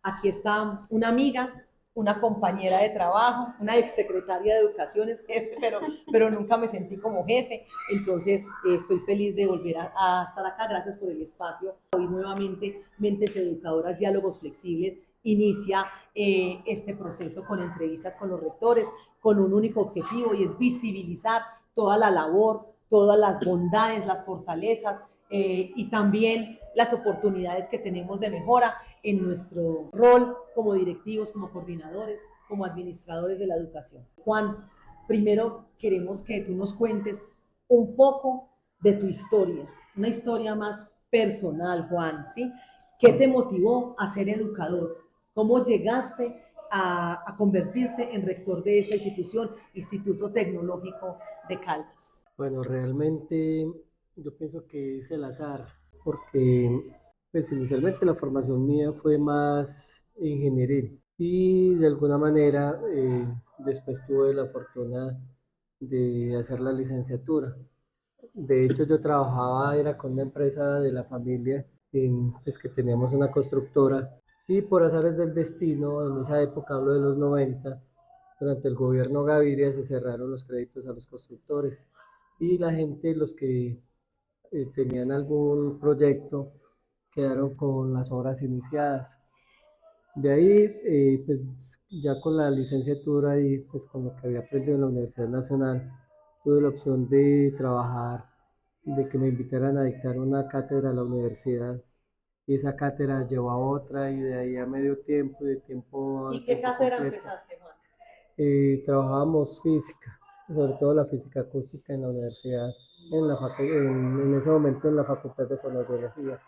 Aquí está una amiga, una compañera de trabajo, una exsecretaria de Educación, es jefe, pero nunca me sentí como jefe. Entonces, estoy feliz de volver a estar acá. Gracias por el espacio. Hoy nuevamente, Mentes Educadoras, Diálogos Flexibles, inicia este proceso con entrevistas con los rectores, con un único objetivo, y es visibilizar toda la labor, todas las bondades, las fortalezas y también las oportunidades que tenemos de mejora en nuestro rol como directivos, como coordinadores, como administradores de la educación. Juan, primero queremos que tú nos cuentes un poco de tu historia, una historia más personal, Juan, ¿sí? ¿Qué te motivó a ser educador? ¿Cómo llegaste a convertirte en rector de esta institución, Instituto Tecnológico de Caldas? Bueno, realmente yo pienso que es el azar, porque pues inicialmente la formación mía fue más ingenieril y de alguna manera después tuve la fortuna de hacer la licenciatura. De hecho, yo trabajaba, era con una empresa de la familia, pues que teníamos una constructora, y por azares del destino, en esa época, hablo de los 90, durante el gobierno Gaviria se cerraron los créditos a los constructores y la gente, los que tenían algún proyecto, quedaron con las obras iniciadas. De ahí, pues ya con la licenciatura y pues con lo que había aprendido en la Universidad Nacional, tuve la opción de trabajar, de que me invitaran a dictar una cátedra a la universidad. Y esa cátedra llevó a otra y de ahí a medio tiempo y de tiempo ¿Y a qué tiempo cátedra completo. empezaste, Juan? Trabajábamos física, sobre todo la física acústica en la universidad, en ese momento en la Facultad de Fonoaudiología.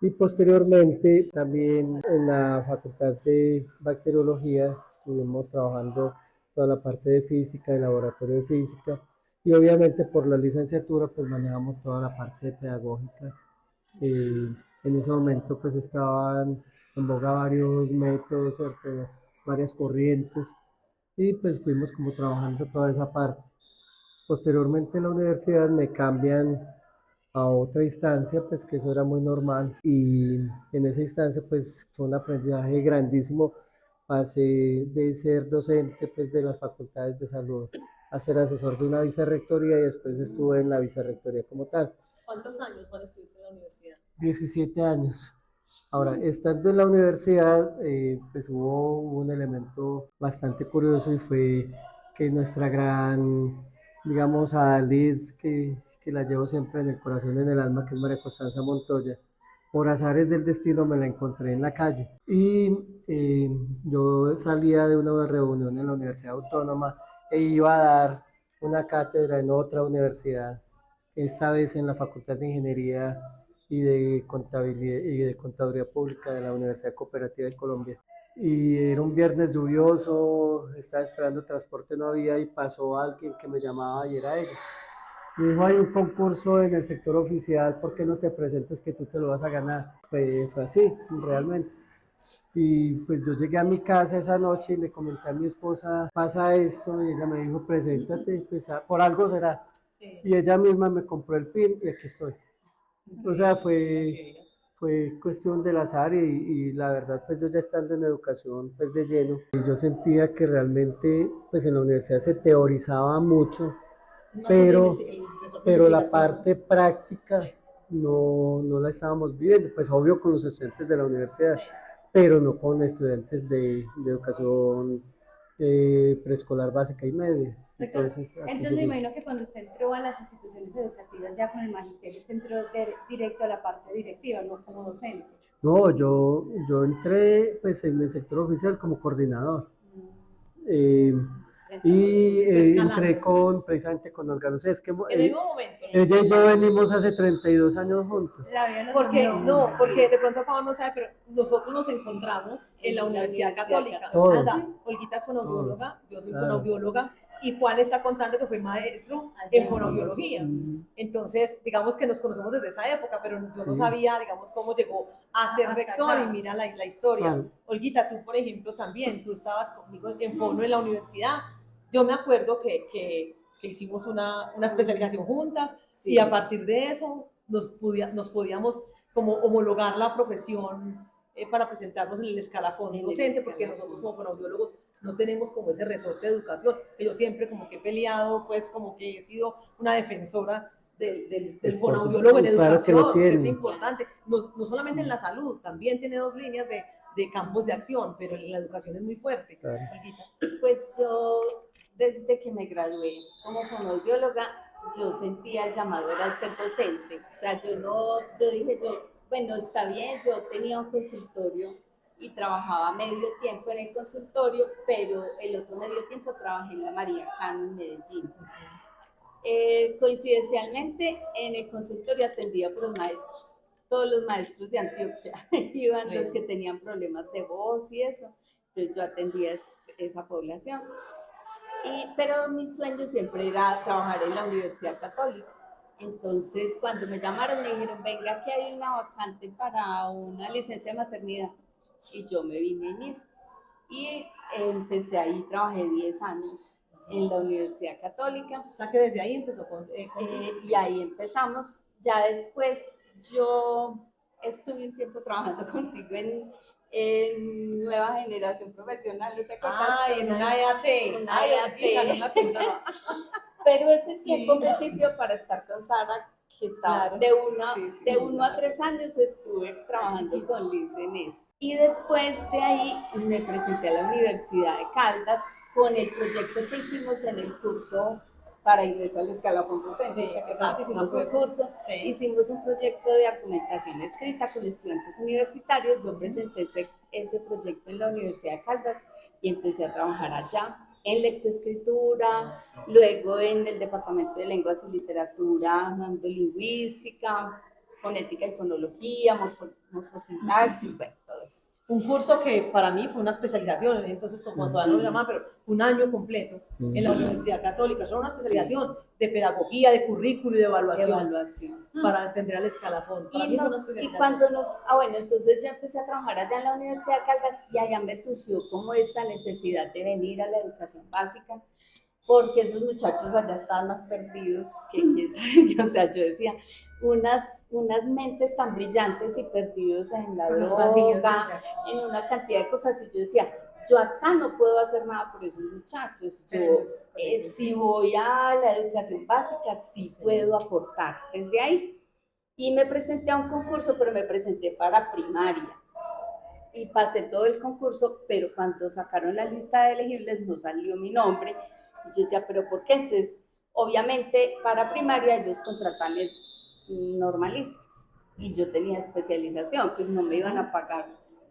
Y posteriormente también en la Facultad de Bacteriología estuvimos trabajando toda la parte de física, de laboratorio de física, y obviamente por la licenciatura pues manejamos toda la parte pedagógica. En ese momento pues estaban en boga varios métodos, ¿cierto? Varias corrientes, y pues fuimos como trabajando toda esa parte. Posteriormente en la universidad me cambian a otra instancia, pues que eso era muy normal, y en esa instancia pues fue un aprendizaje grandísimo. Pasé de ser docente pues de las facultades de salud a ser asesor de una vicerrectoría y después estuve en la vicerrectoría como tal. ¿Cuántos años, Juan, estuviste en la universidad? 17 años. Ahora, estando en la universidad, pues hubo un elemento bastante curioso y fue que nuestra gran, digamos, Adalid, que la llevo siempre en el corazón y en el alma, que es María Constanza Montoya, por azares del destino me la encontré en la calle. Y yo salía de una reunión en la Universidad Autónoma e iba a dar una cátedra en otra universidad, esta vez en la Facultad de Ingeniería y de Contaduría Pública de la Universidad Cooperativa de Colombia. Y era un viernes lluvioso, estaba esperando transporte, no había, y pasó alguien que me llamaba y era ella. Me dijo, hay un concurso en el sector oficial, ¿por qué no te presentas que tú te lo vas a ganar? Fue así, realmente. Y pues yo llegué a mi casa esa noche y le comenté a mi esposa, pasa esto, y ella me dijo, preséntate, pues por algo será. Sí. Y ella misma me compró el pin y aquí estoy. O sea, Okay. fue cuestión del azar y la verdad, pues yo ya estando en educación pues de lleno, y yo sentía que realmente pues en la universidad se teorizaba mucho, Más sobre pero, pero la investigación. parte práctica Sí. no la estábamos viviendo, pues obvio con los estudiantes de la universidad, Sí. pero no con estudiantes de educación preescolar básica y media. Rector, Entonces, aquí entonces me llegué. imagino que cuando usted entró a las instituciones educativas ya con el magisterio, usted entró directo a la parte directiva, no como docente. No, yo entré pues en el sector oficial como coordinador. Eh, y entré precisamente con Olga Lucía. Es que En el momento. ella y yo venimos hace 32 años juntos. La vida nos Porque, unió. no, porque de pronto Pablo no sabe, pero nosotros nos encontramos en la Universidad Católica. Todos. O sea, Olguita es Todos, fonoaudióloga, yo soy claro. fonoaudióloga, y Juan está contando que fue maestro en fonoaudiología. Entonces, digamos que nos conocemos desde esa época, pero yo no Sí. sabía, digamos, cómo llegó a ser rector, y mira la historia. Claro. Olguita, tú, por ejemplo, también, tú estabas conmigo en fono en la universidad. Yo me acuerdo que hicimos una especialización juntas, sí. Y a partir de eso nos podíamos como homologar la profesión para presentarnos en el escalafón docente, porque nosotros como fonoaudiólogos no tenemos como ese resorte de educación, que yo siempre como que he peleado, pues como que he sido una defensora del fonoaudiólogo en educación, que es importante, no solamente en la salud, también tiene dos líneas de campos de acción, pero en la educación es muy fuerte. Claro. Pues yo, desde que me gradué como fonoaudióloga, yo sentía el llamado era ser docente. O sea, yo dije, bueno, está bien, yo tenía un consultorio y trabajaba medio tiempo en el consultorio, pero el otro medio tiempo trabajé en la María Cano en Medellín. Coincidencialmente, en el consultorio atendía por los maestros, todos los maestros de Antioquia iban los que tenían problemas de voz y eso, entonces yo atendía esa población. Pero mi sueño siempre era trabajar en la Universidad Católica. Entonces, cuando me llamaron, me dijeron, venga, que hay una vacante para una licencia de maternidad. Y yo me vine mismo. Y empecé ahí, trabajé 10 años en la Universidad Católica. O sea, que desde ahí empezó y ahí empezamos. Ya después, yo estuve un tiempo trabajando contigo en Nueva Generación Profesional, ¿te acuerdas? En una EAT. Una EAT. Pero ese tiempo me sirvió para estar con Sara, que estaba de 1 a 3 años estuve trabajando con Liz en eso. Y después de ahí me presenté a la Universidad de Caldas con el proyecto que hicimos en el curso para ingreso al escalafón docente. Hicimos un curso, hicimos un proyecto de argumentación escrita con estudiantes universitarios. Yo presenté ese proyecto en la Universidad de Caldas y empecé a trabajar allá en lectoescritura, luego en el departamento de lenguas y literatura, dando lingüística, fonética y fonología, morfosintaxis, bueno, todo eso. Un curso que para mí fue una especialización, entonces cuando no lo llamaban, pero un año completo en la Universidad Católica, solo una especialización de pedagogía, de currículo y de evaluación. Para ascender al escalafón. Bueno, entonces yo empecé a trabajar allá en la Universidad de Caldas y allá me surgió como esa necesidad de venir a la educación básica, porque esos muchachos allá estaban más perdidos que quién sabe, o sea, yo decía, unas mentes tan brillantes y perdidos en la droga, en una cantidad de cosas, y yo decía, yo acá no puedo hacer nada por esos muchachos, yo si voy a la educación básica sí puedo aportar desde ahí. Y me presenté a un concurso, pero me presenté para primaria y pasé todo el concurso, pero cuando sacaron la lista de elegibles no salió mi nombre, y yo decía, ¿pero por qué? Entonces, obviamente para primaria ellos contratan normalistas y yo tenía especialización, pues no me iban a pagar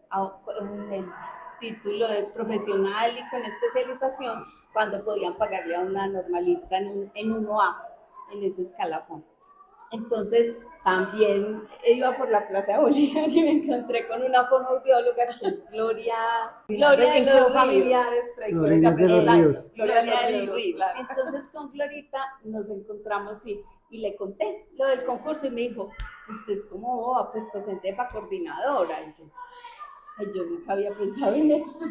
con el título de profesional y con especialización cuando podían pagarle a una normalista en 1A, en ese escalafón. Entonces también iba por la Plaza de Bolívar y me encontré con una fonoaudióloga que es Gloria de los familiares, Gloria de los Ríos. Gloria de los Ríos. Entonces con Glorita nos encontramos y le conté lo del concurso y me dijo, pues como boba, pues presenté para coordinadora. Y yo nunca había pensado en eso,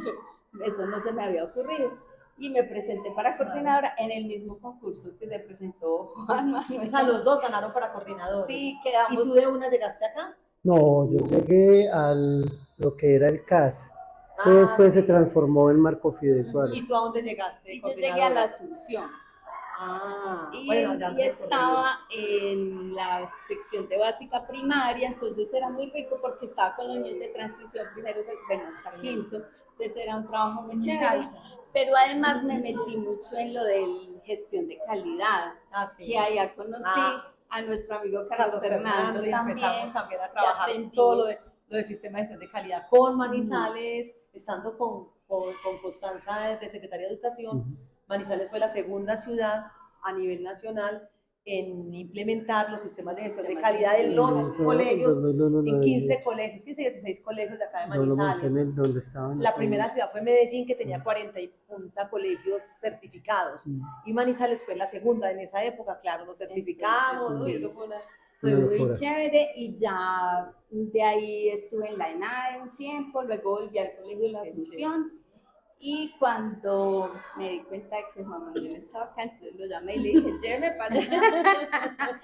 eso no se me había ocurrido. Y me presenté para coordinadora en el mismo concurso que se presentó Juan Manuel. O sea, los dos ganaron para coordinadores. Sí, quedamos. ¿Y tú de una llegaste acá? No, yo llegué a lo que era el CAS, pero después se transformó en Marco Fidel Suárez. ¿Y tú a dónde llegaste? Y yo llegué a la Asunción. Y estaba en la sección de básica primaria, entonces era muy rico porque estaba con los niños de transición primero, hasta quinto, entonces era un trabajo muy chévere. Pero además me metí mucho en lo de gestión de calidad, que allá conocí a nuestro amigo Carlos Fernando y empezamos también a trabajar todo lo de sistema de gestión de calidad con Manizales, estando con Constanza de Secretaría de Educación. Manizales fue la segunda ciudad a nivel nacional en implementar los sistemas de gestión de calidad en los colegios, en 15 colegios, 15 y 16 colegios de acá de Manizales. La primera ciudad fue Medellín, que tenía 40 y punta colegios certificados, y Manizales fue la segunda en esa época, claro, nos certificamos, y eso fue muy chévere, y ya de ahí estuve en la ENAE un tiempo, luego volví al Colegio de la Asunción, Y cuando me di cuenta de que Juan Manuel estaba acá, entonces lo llamé y le dije, lléveme para allá.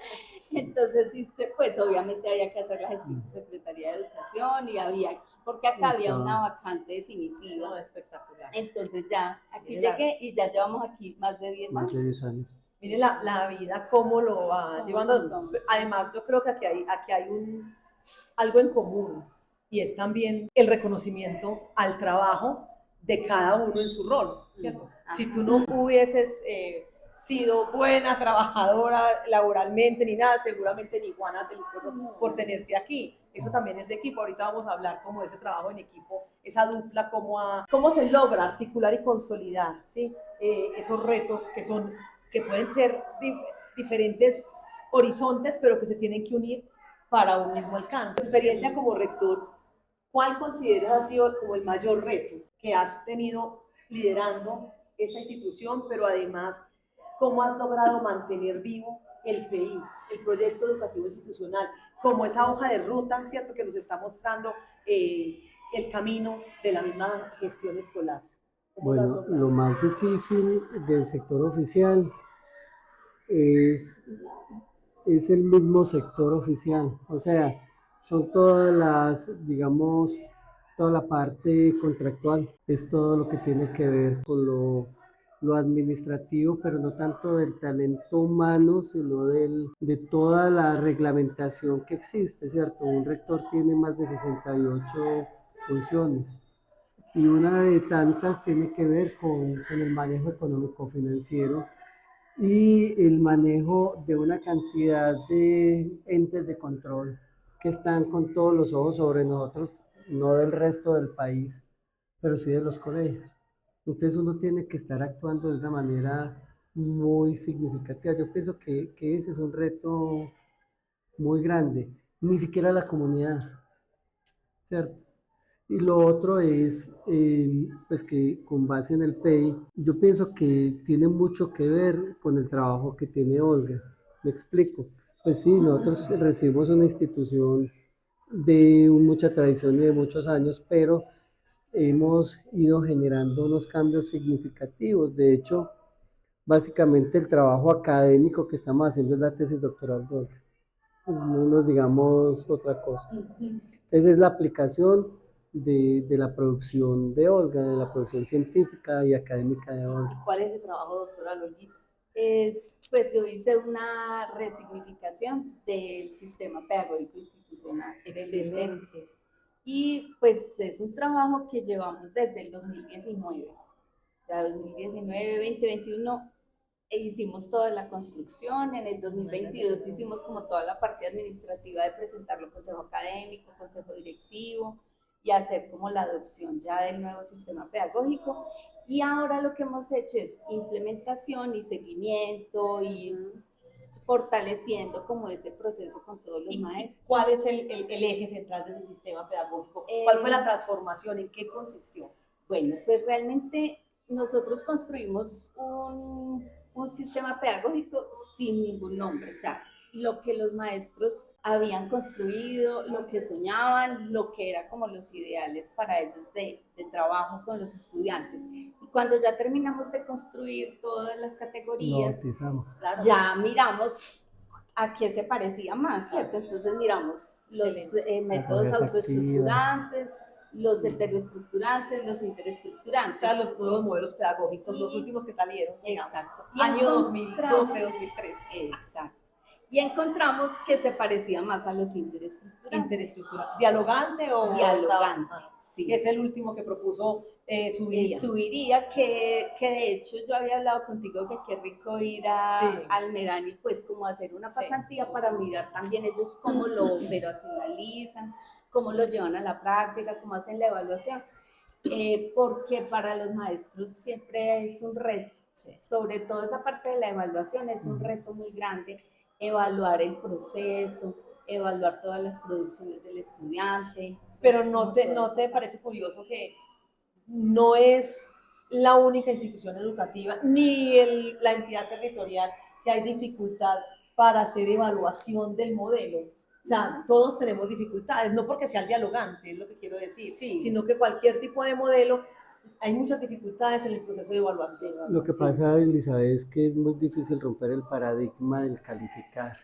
Entonces, sí, pues obviamente había que hacer la gestión de Secretaría de Educación y había, porque acá había una vacante definitiva. No, espectacular. Entonces ya aquí llegué y ya llevamos aquí más de 10 años. Más de 10 años. Mire la vida cómo lo va llevando. Entonces, Además, yo creo que aquí hay algo en común y es también el reconocimiento al trabajo de cada uno en su rol, ¿cierto? Si tú no hubieses sido buena trabajadora laboralmente ni nada, seguramente ni Juan hace el esfuerzo por tenerte aquí. Eso también es de equipo. Ahorita vamos a hablar como de ese trabajo en equipo, esa dupla, cómo se logra articular y consolidar, ¿sí? Esos retos que pueden ser diferentes horizontes, pero que se tienen que unir para un mismo alcance. Tu experiencia como rector, ¿cuál consideras ha sido como el mayor reto que has tenido liderando esa institución, pero además, cómo has logrado mantener vivo el PI, el proyecto educativo institucional, como esa hoja de ruta, ¿cierto?, que nos está mostrando el camino de la misma gestión escolar? Bueno, lo más difícil del sector oficial es el mismo sector oficial, o sea, son todas las, digamos, toda la parte contractual, es todo lo que tiene que ver con lo administrativo, pero no tanto del talento humano, sino de toda la reglamentación que existe, ¿cierto? Un rector tiene más de 68 funciones y una de tantas tiene que ver con el manejo económico-financiero y el manejo de una cantidad de entes de control que están con todos los ojos sobre nosotros, no del resto del país, pero sí de los colegios. Entonces uno tiene que estar actuando de una manera muy significativa. Yo pienso que ese es un reto muy grande, ni siquiera la comunidad, ¿cierto? Y lo otro es, pues que con base en el PEI, yo pienso que tiene mucho que ver con el trabajo que tiene Olga. Me explico. Pues sí, nosotros recibimos una institución de mucha tradición y de muchos años, pero hemos ido generando unos cambios significativos. De hecho, básicamente el trabajo académico que estamos haciendo es la tesis doctoral de Olga. No nos digamos otra cosa. Esa es la aplicación de la producción de Olga, de la producción científica y académica de Olga. ¿Cuál es el trabajo doctoral, Olguita? Pues yo hice una resignificación del sistema pedagógico institucional. Excelente. Y pues es un trabajo que llevamos desde el 2019. O sea, 2019, 2021 hicimos toda la construcción, en el 2022 hicimos como toda la parte administrativa de presentarlo al consejo académico, consejo directivo y hacer como la adopción ya del nuevo sistema pedagógico. Y ahora lo que hemos hecho es implementación y seguimiento y fortaleciendo como ese proceso con todos los maestros. ¿Cuál es el eje central de ese sistema pedagógico? ¿Cuál fue la transformación? ¿En qué consistió? Bueno, pues realmente nosotros construimos un sistema pedagógico sin ningún nombre, o sea, lo que los maestros habían construido, lo que soñaban, lo que era como los ideales para ellos de trabajo con los estudiantes. Y cuando ya terminamos de construir todas las categorías, ya miramos a qué se parecía más, ¿cierto? Entonces miramos los métodos autoestructurantes, los heteroestructurantes, los interesestructurantes. O sea, los nuevos modelos pedagógicos, los últimos que salieron. Exacto. Año 2012, 2013. Exacto. Y encontramos que se parecía más a los interesestructurantes. Interesestructurantes. ¿Dialogante o dialogante? Sí. Es el último que propuso Subiría. Subiría, que de hecho yo había hablado contigo que qué rico ir al Medan y pues como hacer una pasantía para mirar también ellos cómo lo operacionalizan, cómo lo llevan a la práctica, cómo hacen la evaluación, porque para los maestros siempre es un reto, sobre todo esa parte de la evaluación es un reto muy grande, evaluar el proceso, evaluar todas las producciones del estudiante. Pero ¿no te parece curioso que no es la única institución educativa ni la entidad territorial que hay dificultad para hacer evaluación del modelo? O sea, todos tenemos dificultades, no porque sea el dialogante, es lo que quiero decir, sino que cualquier tipo de modelo hay muchas dificultades en el proceso de evaluación. Lo que pasa, Elizabeth, es que es muy difícil romper el paradigma del calificar.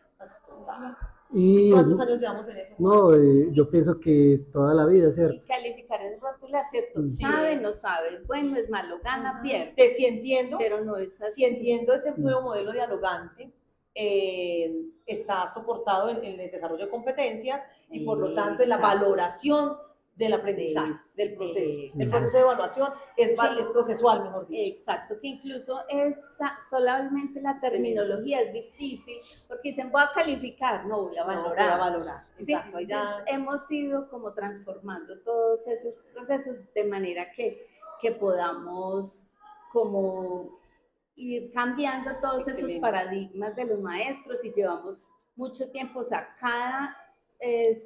Y ¿Cuántos años llevamos en eso? no, yo pienso que toda la vida, Y ¿cierto? calificar es rotular, ¿cierto? Sí. Sabe, no sabe, es bueno, es malo, gana, pierde. Que sí entiendo, Pero no es así. si entiendo ese nuevo modelo dialogante, está soportado en el desarrollo de competencias y por lo tanto en la Exacto. valoración del aprendizaje, del proceso. El proceso de evaluación es procesual, mejor dicho. Exacto, que incluso solamente la terminología es difícil, porque dicen voy a calificar, no voy a valorar. No, voy a valorar. ¿Sí? Exacto, ahí ya... Entonces, hemos ido como transformando todos esos procesos de manera que podamos como ir cambiando todos esos paradigmas de los maestros y llevamos mucho tiempo, o sea, cada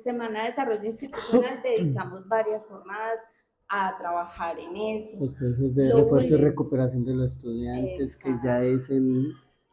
semana de desarrollo institucional dedicamos varias jornadas a trabajar en eso. Los procesos de refuerzo y recuperación de los estudiantes, que ya es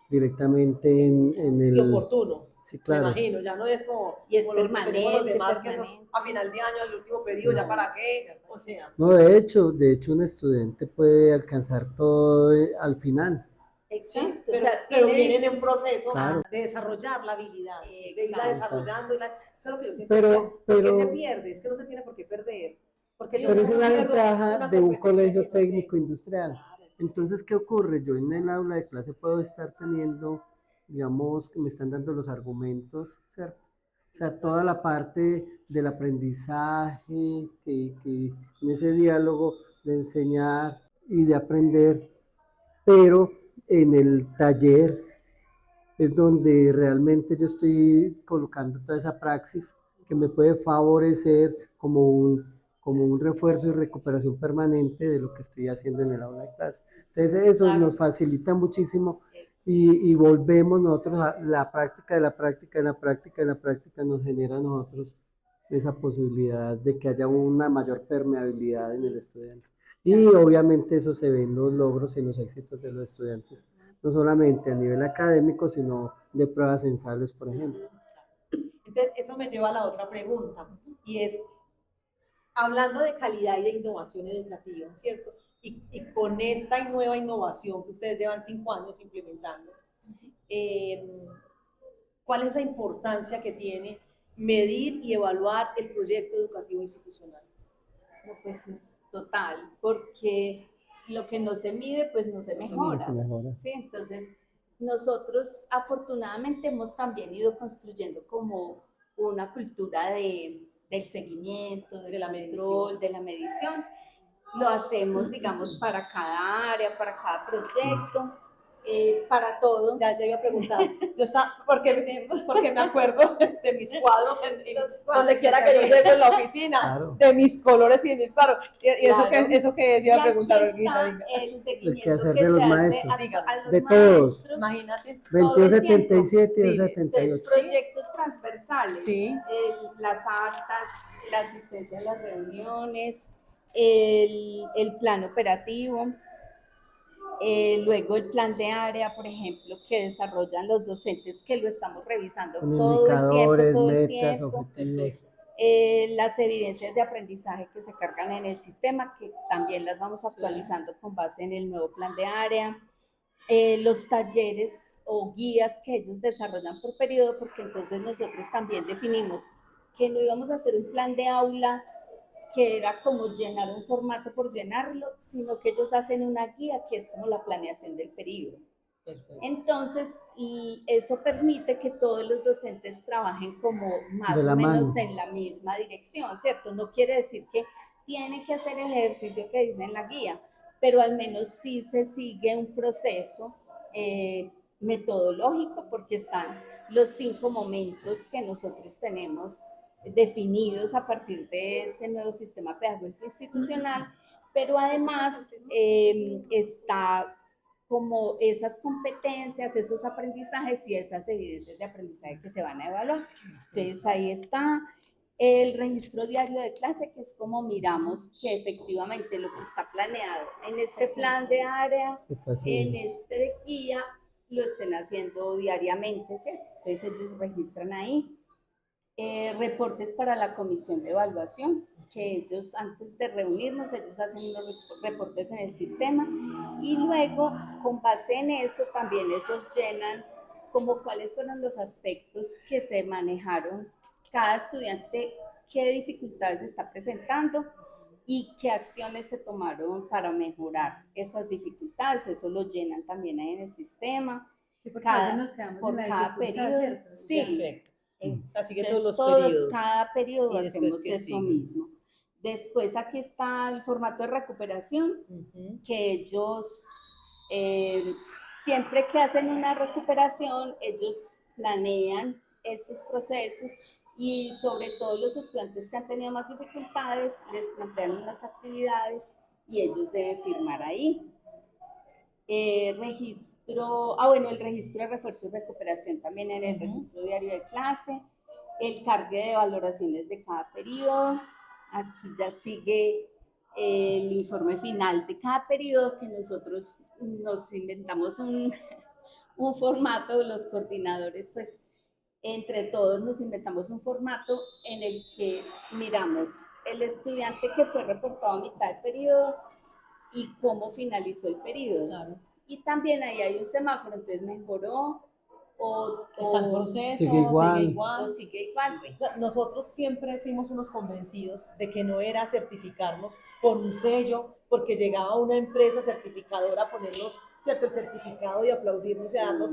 directamente en el... Y oportuno. Sí, claro. Me imagino, ya no es como, y es como permanente, los demás que esos a final de año, al último periodo, ya para qué, o sea. No, de hecho un estudiante pude alcanzar todo al final. Exacto. Sí, pero vienen en un proceso de desarrollar la habilidad, exacto, de irla desarrollando. Eso es lo que yo siempre digo. ¿Por qué se pierde? Es que no se tiene por qué perder. Porque pero es una ventaja de un colegio técnico industrial. Entonces, ¿qué ocurre? Yo en el aula de clase puedo estar teniendo, digamos, que me están dando los argumentos, ¿cierto? O sea, toda la parte del aprendizaje, que en ese diálogo de enseñar y de aprender, pero en el taller es donde realmente yo estoy colocando toda esa praxis que me puede favorecer como un refuerzo y recuperación permanente de lo que estoy haciendo en el aula de clase. Entonces eso nos facilita muchísimo y volvemos nosotros a la práctica de la práctica, de la práctica, de la práctica nos genera a nosotros esa posibilidad de que haya una mayor permeabilidad en el estudiante. Y obviamente eso se ve en los logros y en los éxitos de los estudiantes, no solamente a nivel académico, sino de pruebas censales, por ejemplo. Entonces, eso me lleva a la otra pregunta, y es, hablando de calidad y de innovación educativa, ¿cierto? Y con esta nueva innovación que ustedes llevan 5 años implementando, ¿cuál es la importancia que tiene medir y evaluar el proyecto educativo institucional? No, pues es total, porque lo que no se mide, pues no se mejora. ¿Sí? Entonces, nosotros afortunadamente hemos también ido construyendo como una cultura del seguimiento, del control, de la medición. Lo hacemos, digamos, para cada área, para cada proyecto. Para todo. Ya iba a preguntar. Yo estaba, porque me acuerdo de mis cuadros, donde quiera que yo llegue en la oficina, claro, de mis colores y de mis cuadros. Y claro, eso que es, iba a preguntar, Olguita. El seguimiento que hacer de los maestros, de todos. Imagínate. 2277 y 278. Proyectos transversales. Sí. Las actas, la asistencia a las reuniones, el plan operativo. Luego el plan de área, por ejemplo, que desarrollan los docentes, que lo estamos revisando con todo indicadores, el metas, tiempo. objetivos. Las evidencias de aprendizaje que se cargan en el sistema, que también las vamos actualizando con base en el nuevo plan de área. Los talleres o guías que ellos desarrollan por periodo, porque entonces nosotros también definimos que no íbamos a hacer un plan de aula que era como llenar un formato por llenarlo, sino que ellos hacen una guía que es como la planeación del periodo. Entonces, eso permite que todos los docentes trabajen como más o menos en la misma dirección, ¿cierto? No quiere decir que tienen que hacer el ejercicio que dice en la guía, pero al menos sí se sigue un proceso metodológico, porque están los 5 momentos que nosotros tenemos definidos a partir de ese nuevo sistema pedagógico institucional, pero además está como esas competencias, esos aprendizajes y esas evidencias de aprendizaje que se van a evaluar. Entonces ahí está el registro diario de clase, que es como miramos que efectivamente lo que está planeado en este plan de área, en este guía, lo estén haciendo diariamente, ¿sí? Entonces ellos registran ahí. Reportes para la comisión de evaluación, que ellos antes de reunirnos, ellos hacen unos reportes en el sistema y luego con base en eso también ellos llenan como cuáles fueron los aspectos que se manejaron cada estudiante, qué dificultades está presentando y qué acciones se tomaron para mejorar esas dificultades. Eso lo llenan también ahí en el sistema. Sí, porque a veces nos quedamos por en la cada dificultad, periodo. ¿cierto? Sí. Perfecto. Así que todos Entonces, los periodos. cada periodo Y después, hacemos ¿qué eso sigue? mismo. Después aquí está el formato de recuperación, que ellos siempre que hacen una recuperación, ellos planean esos procesos y sobre todo los estudiantes que han tenido más dificultades, les plantean unas actividades y ellos deben firmar ahí. El registro de refuerzo y recuperación también en el registro diario de clase, el cargue de valoraciones de cada periodo. Aquí ya sigue el informe final de cada periodo, que nosotros nos inventamos un formato, los coordinadores, pues entre todos nos inventamos un formato en el que miramos el estudiante que fue reportado a mitad de periodo y cómo finalizó el periodo. Claro. Y también ahí hay un semáforo, entonces mejoró Está en proceso, sigue igual. o sigue igual. Nosotros siempre fuimos unos convencidos de que no era certificarnos por un sello, porque llegaba una empresa certificadora a ponernos, ¿cierto?, el certificado y aplaudirnos y darnos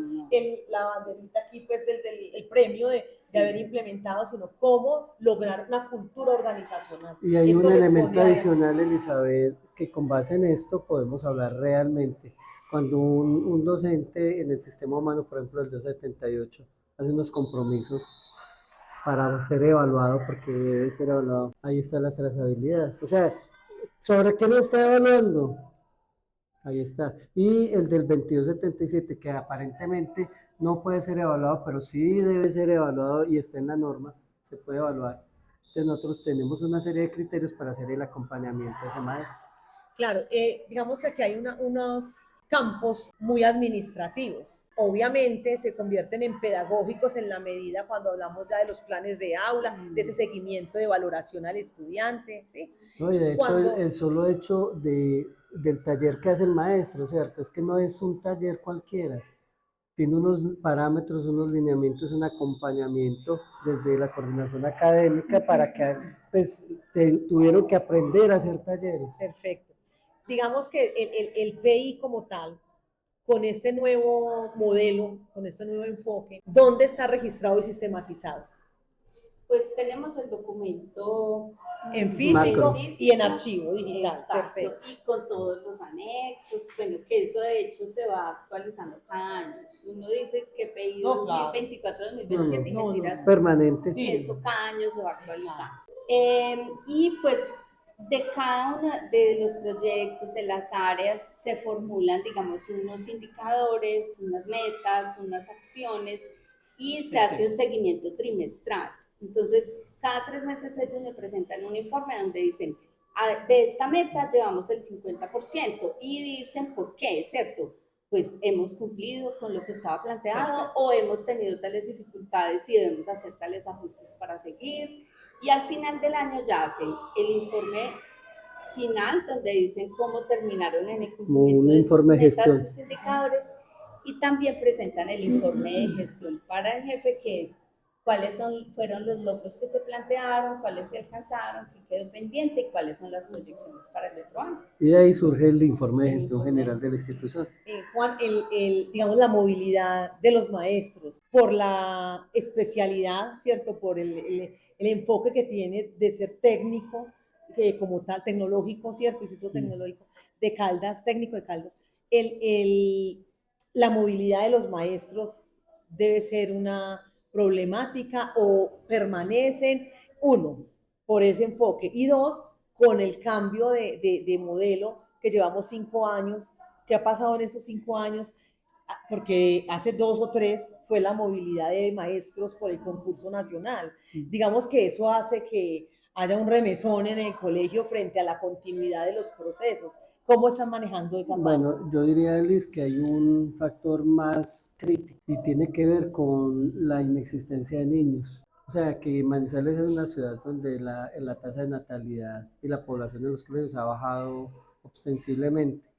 la banderita aquí, pues, el premio de haber implementado, sino cómo lograr una cultura organizacional. Y hay Esto un elemento responde a eso. adicional, Elizabeth, que con base en esto podemos hablar realmente. Cuando un docente en el sistema humano, por ejemplo el 278, hace unos compromisos para ser evaluado, porque debe ser evaluado, ahí está la trazabilidad. O sea, ¿sobre qué lo está evaluando? Ahí está. Y el del 2277, que aparentemente no puede ser evaluado, pero sí debe ser evaluado y está en la norma, se puede evaluar. Entonces nosotros tenemos una serie de criterios para hacer el acompañamiento a ese maestro. Claro, digamos que aquí hay unos campos muy administrativos. Obviamente se convierten en pedagógicos en la medida cuando hablamos ya de los planes de aula, de ese seguimiento de valoración al estudiante, ¿sí? No, y de hecho el solo hecho del taller que hace el maestro, ¿cierto? Es que no es un taller cualquiera. Tiene unos parámetros, unos lineamientos, un acompañamiento desde la coordinación académica para que pues, tuvieron que aprender a hacer talleres. Perfecto. Digamos que el PI como tal, con este nuevo modelo, con este nuevo enfoque, ¿dónde está registrado y sistematizado? Pues tenemos el documento en físico y en archivo digital. Exacto. Perfecto. Y con todos los anexos, bueno, que eso de hecho se va actualizando cada año. Uno dice es que PI 2024-2027 no, mentiras, permanente. Eso cada año se va actualizando. Y pues de cada uno de los proyectos, de las áreas, se formulan, digamos, unos indicadores, unas metas, unas acciones y se hace un seguimiento trimestral. Entonces, cada 3 meses ellos me presentan un informe donde dicen, de esta meta llevamos el 50% y dicen por qué, ¿cierto? Pues hemos cumplido con lo que estaba planteado o hemos tenido tales dificultades y debemos hacer tales ajustes para seguir. Y al final del año ya hacen el informe final donde dicen cómo terminaron en el cumplimiento de sus metas, sus indicadores, y también presentan el informe de gestión para el jefe, que es cuáles fueron los logros que se plantearon, cuáles se alcanzaron, qué quedó pendiente y cuáles son las proyecciones para el otro año. Y de ahí surge el informe de gestión general de la institución. Juan, digamos, la movilidad de los maestros por la especialidad, ¿cierto? Por el enfoque que tiene de ser técnico, como tal, tecnológico, ¿cierto? Instituto Tecnológico de Caldas, técnico de Caldas. La movilidad de los maestros debe ser una problemática o permanecen, uno, por ese enfoque, y dos, con el cambio de modelo que llevamos 5 años. ¿Qué ha pasado en estos 5 años? Porque hace 2 o 3 fue la movilidad de maestros por el concurso nacional. Digamos que eso hace que haya un remesón en el colegio frente a la continuidad de los procesos. ¿Cómo están manejando esa parte? Bueno, yo diría, Liz, que hay un factor más crítico y tiene que ver con la inexistencia de niños. O sea, que Manizales es una ciudad donde la tasa de natalidad y la población de los colegios ha bajado ostensiblemente,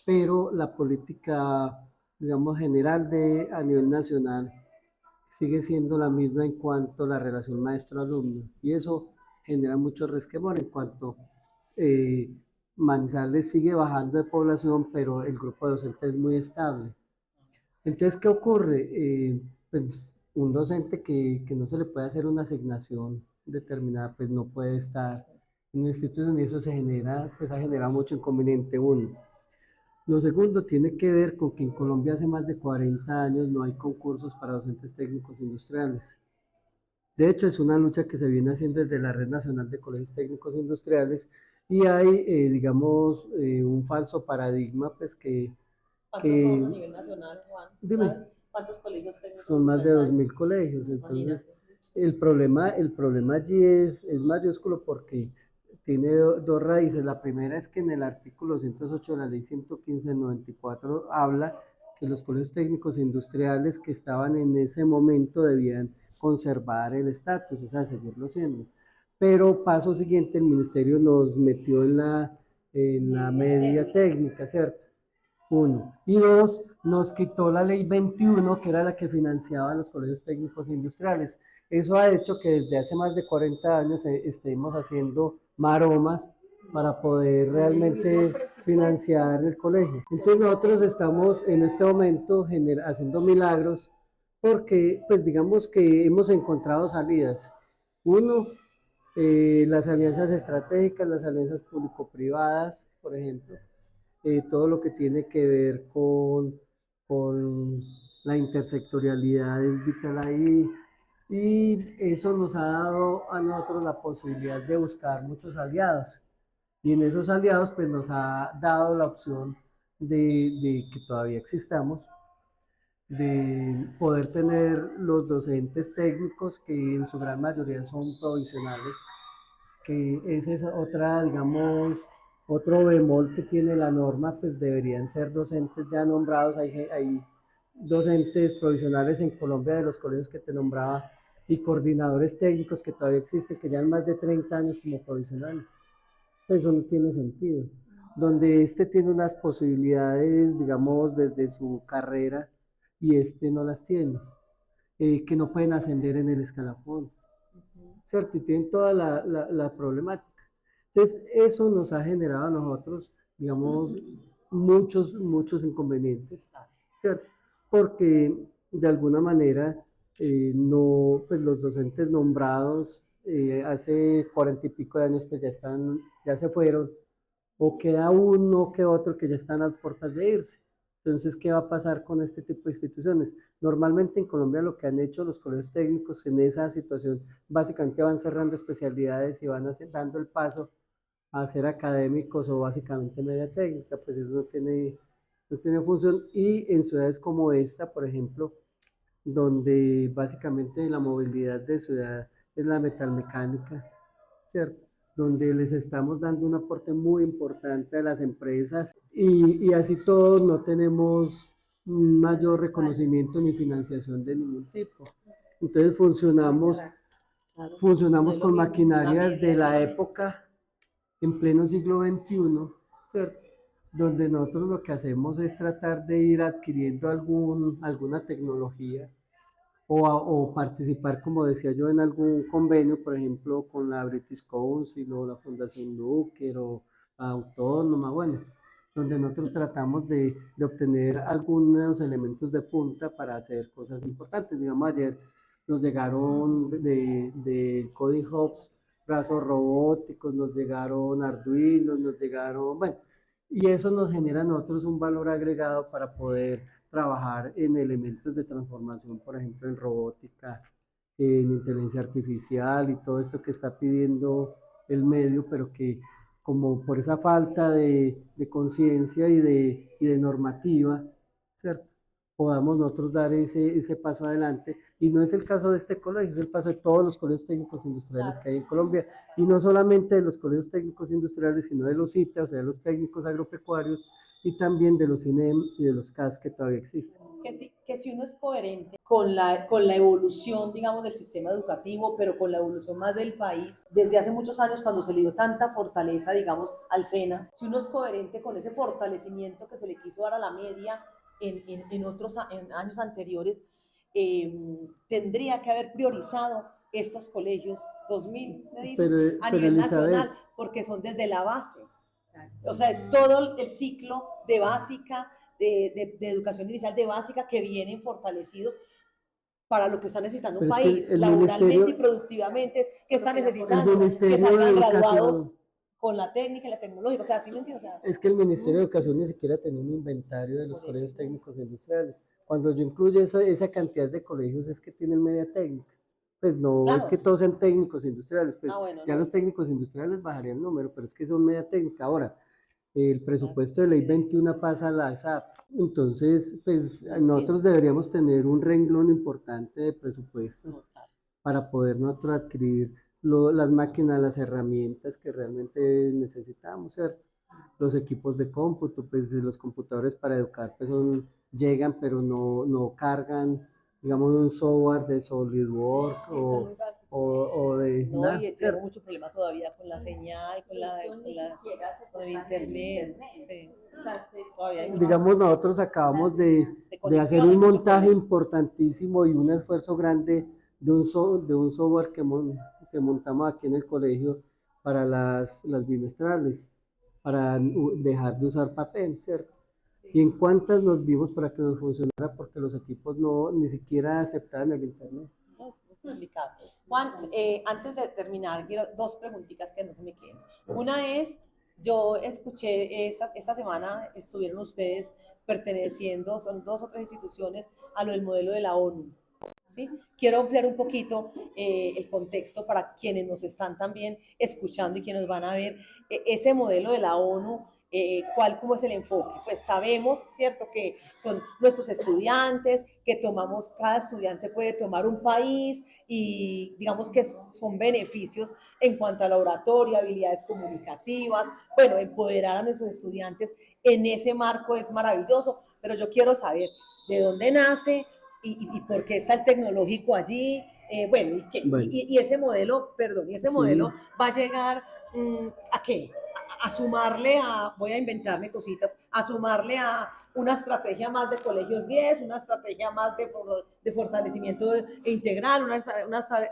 pero la política, digamos, general a nivel nacional sigue siendo la misma en cuanto a la relación maestro-alumno, y eso genera mucho resquemor en cuanto eh, Manizales sigue bajando de población, pero el grupo de docentes es muy estable. Entonces, ¿qué ocurre? Pues un docente que no se le puede hacer una asignación determinada, pues no puede estar en una institución y eso se genera, pues ha generado mucho inconveniente uno. Lo segundo tiene que ver con que en Colombia hace más de 40 años no hay concursos para docentes técnicos industriales. De hecho, es una lucha que se viene haciendo desde la Red Nacional de Colegios Técnicos Industriales y hay, digamos, un falso paradigma, pues ¿Cuántos son a que nivel nacional, Juan? dime, ¿Sabes cuántos colegios técnicos son más de industriales hay? 2.000 colegios. Entonces, Imagínate. el problema allí es mayúsculo porque tiene dos raíces. La primera es que en el artículo 108 de la ley 115 del 94 habla que los colegios técnicos industriales que estaban en ese momento debían conservar el estatus, o sea, seguirlo siendo. Pero paso siguiente, el ministerio nos metió en la media técnica, ¿cierto? Uno. Y dos, nos quitó la ley 21, que era la que financiaba los colegios técnicos industriales. Eso ha hecho que desde hace más de 40 años estemos haciendo maromas para poder realmente financiar el colegio. Entonces nosotros estamos en este momento haciendo milagros porque, pues digamos que hemos encontrado salidas. Uno, las alianzas estratégicas, las alianzas público-privadas, por ejemplo, todo lo que tiene que ver con la intersectorialidad es vital ahí, y eso nos ha dado a nosotros la posibilidad de buscar muchos aliados, y en esos aliados pues nos ha dado la opción de que todavía existamos, de poder tener los docentes técnicos que en su gran mayoría son provisionales, que esa es otra, digamos, otro bemol que tiene la norma, pues deberían ser docentes ya nombrados. Hay docentes provisionales en Colombia de los colegios que te nombraba y coordinadores técnicos que todavía existen, que ya han más de 30 años como provisionales. Eso no tiene sentido. Donde este tiene unas posibilidades, digamos, desde su carrera y este no las tiene, que no pueden ascender en el escalafón, ¿cierto? Y tienen toda la problemática. Entonces, eso nos ha generado a nosotros, digamos, muchos inconvenientes, ¿cierto? Porque de alguna manera, no, pues los docentes nombrados hace 40 y pico de años, pues ya se fueron, o queda uno que otro que ya están a las puertas de irse. Entonces, ¿qué va a pasar con este tipo de instituciones? Normalmente en Colombia lo que han hecho los colegios técnicos en esa situación, básicamente van cerrando especialidades y van dando el paso a ser académicos o básicamente media técnica, pues eso no tiene función. Y en ciudades como esta, por ejemplo, donde básicamente la movilidad de ciudad es la metalmecánica, ¿cierto? Donde les estamos dando un aporte muy importante a las empresas, y así todos no tenemos mayor reconocimiento ni financiación de ningún tipo. Entonces Claro, no funcionamos es lo con mismo. La maquinarias de media la solamente. época en pleno siglo XXI, ¿cierto? Donde nosotros lo que hacemos es tratar de ir adquiriendo alguna tecnología o participar, como decía yo, en algún convenio, por ejemplo, con la British Council o la Fundación Luker o la Autónoma, bueno, donde nosotros tratamos de obtener algunos elementos de punta para hacer cosas importantes. Digamos, ayer nos llegaron de Coding Hubs brazos robóticos, nos llegaron Arduinos, nos llegaron, bueno, y eso nos genera a nosotros un valor agregado para poder trabajar en elementos de transformación, por ejemplo, en robótica, en inteligencia artificial y todo esto que está pidiendo el medio, pero que como por esa falta de conciencia y de normativa, ¿cierto? podamos nosotros dar ese paso adelante. Y no es el caso de este colegio, es el caso de todos los colegios técnicos industriales que hay en Colombia, y no solamente de los colegios técnicos industriales, sino de los ITA, o sea, de los técnicos agropecuarios, y también de los INEM y de los CAS que todavía existen. Que si uno es coherente con la evolución, digamos, del sistema educativo, pero con la evolución más del país, desde hace muchos años cuando se le dio tanta fortaleza, digamos, al SENA, si uno es coherente con ese fortalecimiento que se le quiso dar a la media en años anteriores, tendría que haber priorizado estos colegios 2000, me dices, a nivel nacional, porque son desde la base. O sea, es todo el ciclo de básica, de educación inicial de básica que vienen fortalecidos para lo que está necesitando un país, laboralmente y productivamente, que está necesitando que salgan graduados con la técnica y la tecnológica. O sea, ¿sí me entiendes? O sea, es que el Ministerio de Educación ni siquiera tenía un inventario de los colegios técnicos industriales. Cuando yo incluyo esa cantidad de colegios es que tienen media técnica. Pues no, claro, es que todos sean técnicos industriales, pues bueno, ya no, los técnicos industriales bajarían el número, pero es que son media técnica. Ahora, el presupuesto de ley 21 pasa a la SAP, entonces pues nosotros deberíamos tener un renglón importante de presupuesto para poder nosotros adquirir las máquinas, las herramientas que realmente necesitamos, ¿cierto? Los equipos de cómputo, pues los computadores para educar pues llegan pero no cargan, digamos, un software de SolidWorks o de... No, nada, y tenemos mucho problema todavía con la señal, con el internet. Sí. O sea, digamos, nosotros acabamos de hacer un montaje importantísimo y un esfuerzo grande de un software que montamos aquí en el colegio para las bimestrales, para dejar de usar papel, ¿cierto? Sí. ¿Y en cuántas nos vimos para que nos funcionara? Porque los equipos ni siquiera aceptaban el internet. Es muy complicado. Juan, antes de terminar, quiero dos preguntitas que no se me queden. Una es, yo escuché, esta semana estuvieron ustedes perteneciendo, son 2 o 3 instituciones, a lo del modelo de la ONU. ¿Sí? Quiero ampliar un poquito el contexto para quienes nos están también escuchando y quienes nos van a ver. Ese modelo de la ONU, ¿cómo es el enfoque? Pues sabemos, ¿cierto?, que son nuestros estudiantes, que cada estudiante puede tomar un país y digamos que son beneficios en cuanto a la oratoria, habilidades comunicativas, bueno, empoderar a nuestros estudiantes en ese marco es maravilloso, pero yo quiero saber de dónde nace y por qué está el tecnológico allí, bueno, y ese modelo, modelo va a llegar ¿a qué? A sumarle voy a inventarme cositas, a sumarle a una estrategia más de colegios 10, una estrategia más de fortalecimiento integral, una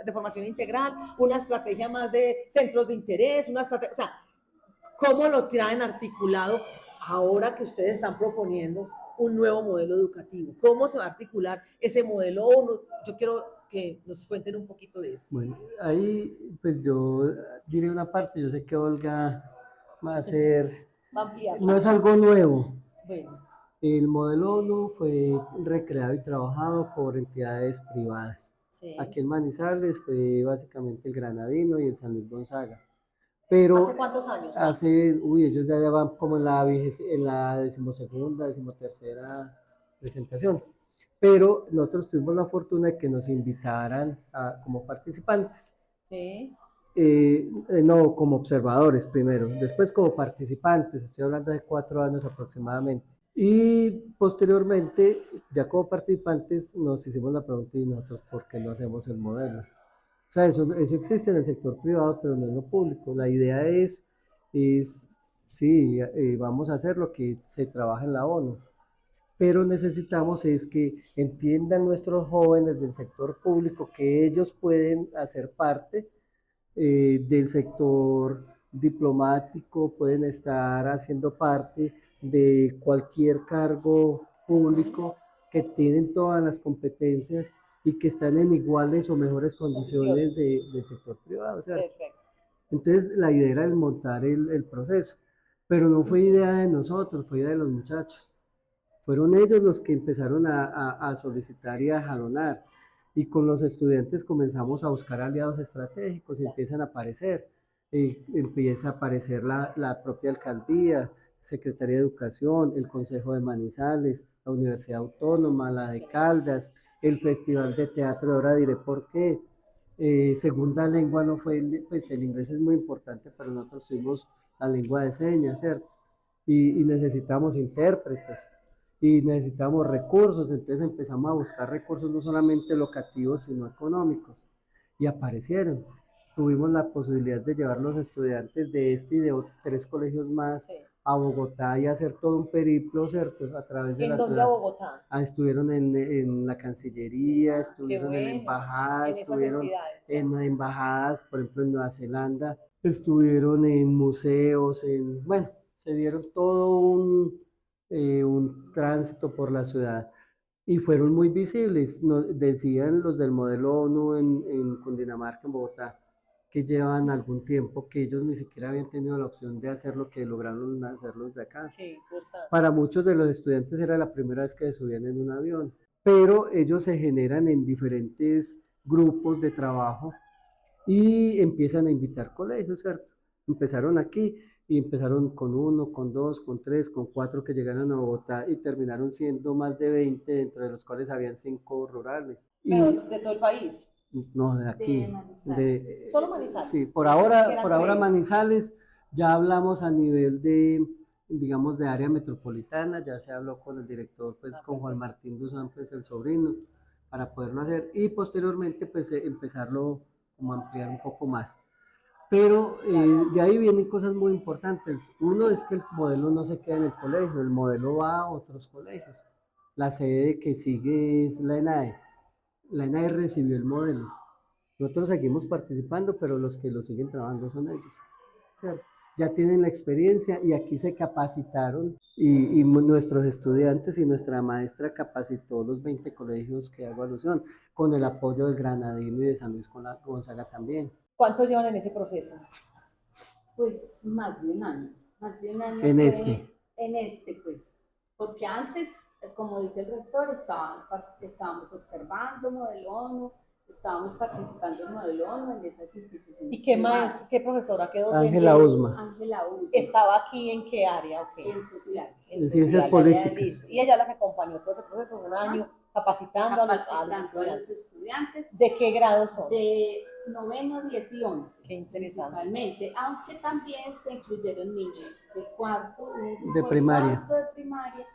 de formación integral, una estrategia más de centros de interés, una estrategia, o sea, ¿cómo lo traen articulado ahora que ustedes están proponiendo un nuevo modelo educativo? ¿Cómo se va a articular ese modelo? Yo quiero que nos cuenten un poquito de eso. Bueno, ahí pues yo diré una parte, yo sé que Olga va a hacer, no es algo nuevo. Bueno. El modelo ONU fue recreado y trabajado por entidades privadas. Sí. Aquí en Manizales fue básicamente el Granadino y el San Luis Gonzaga. Pero ¿hace cuántos años? Ellos ya van como en la 12ª, 13ª presentación. Pero nosotros tuvimos la fortuna de que nos invitaran como participantes. Sí. No, como observadores primero, después como participantes, estoy hablando de 4 años aproximadamente. Y posteriormente, ya como participantes, nos hicimos la pregunta y nosotros, ¿por qué no hacemos el modelo? O sea, eso existe en el sector privado, pero no en lo público. La idea es sí, vamos a hacer lo que se trabaja en la ONU, pero necesitamos es que entiendan nuestros jóvenes del sector público que ellos pueden hacer parte del sector diplomático, pueden estar haciendo parte de cualquier cargo público, que tienen todas las competencias y que están en iguales o mejores condiciones del sector privado. O sea, entonces la idea era el montar el proceso, pero no fue idea de nosotros, fue idea de los muchachos. Fueron ellos los que empezaron a solicitar y a jalonar. Y con los estudiantes comenzamos a buscar aliados estratégicos y empiezan a aparecer. Empieza a aparecer la propia alcaldía. Secretaría de Educación, el Consejo de Manizales, la Universidad Autónoma, la de Caldas, el Festival de Teatro, ahora diré por qué. Segunda lengua no fue, pues el inglés es muy importante, pero nosotros tuvimos la lengua de señas, ¿cierto? Y necesitamos intérpretes y necesitamos recursos, entonces empezamos a buscar recursos no solamente locativos, sino económicos, y aparecieron. Tuvimos la posibilidad de llevar los estudiantes de este y de 3 colegios más Sí. a Bogotá y hacer todo un periplo, ¿cierto? A través de ¿En la dónde a ciudad. Bogotá? Estuvieron en la Cancillería, Qué estuvieron en la bueno, embajada, en esas estuvieron entidades. en embajadas, por ejemplo en Nueva Zelanda, estuvieron en museos, bueno, se dieron todo un tránsito por la ciudad y fueron muy visibles. Decían los del modelo ONU en Cundinamarca, en Bogotá, que llevan algún tiempo que ellos ni siquiera habían tenido la opción de hacer lo que lograron hacerlos de acá. Qué importante. Para muchos de los estudiantes era la primera vez que subían en un avión, pero ellos se generan en diferentes grupos de trabajo y empiezan a invitar colegios, ¿cierto? Empezaron aquí y empezaron con 1, con 2, con 3, con 4 que llegaron a Bogotá y terminaron siendo más de 20, dentro de los cuales habían 5 rurales. Pero de todo el país. No, de aquí. De Manizales. Solo Manizales. Sí, por Yo pensé que ahora, eran por ahora 3. Manizales, ya hablamos a nivel de, digamos, de área metropolitana, ya se habló con el director, pues con Juan Martín Duzán, pues el sobrino, para poderlo hacer y posteriormente pues empezarlo como a ampliar un poco más. Pero de ahí vienen cosas muy importantes. Uno es que el modelo no se queda en el colegio, el modelo va a otros colegios. La sede que sigue es la ENAE. La ENAE recibió el modelo. Nosotros seguimos participando, pero los que lo siguen trabajando son ellos, ¿cierto? Ya tienen la experiencia y aquí se capacitaron y nuestros estudiantes y nuestra maestra capacitó los 20 colegios que hago alusión, con el apoyo del Granadino y de San Luis Gonzaga también. ¿Cuántos llevan en ese proceso? Pues más de un año. En fue en este, pues, porque antes, como dice el rector, estábamos observando modelo ONU, estábamos participando en modelo ONU en esas instituciones. ¿Y qué maestra, qué profesora, qué docente? Ángela Usma. Ángela Usma. ¿Estaba aquí en qué área? Okay. En sociales. En ciencias políticas. Y ella es la que acompañó todo ese proceso, un año, capacitando a los estudiantes. ¿De qué grado son? De 9, 10 y 11. Qué interesante. Principalmente, aunque también se incluyeron niños de cuarto, de primaria. De primaria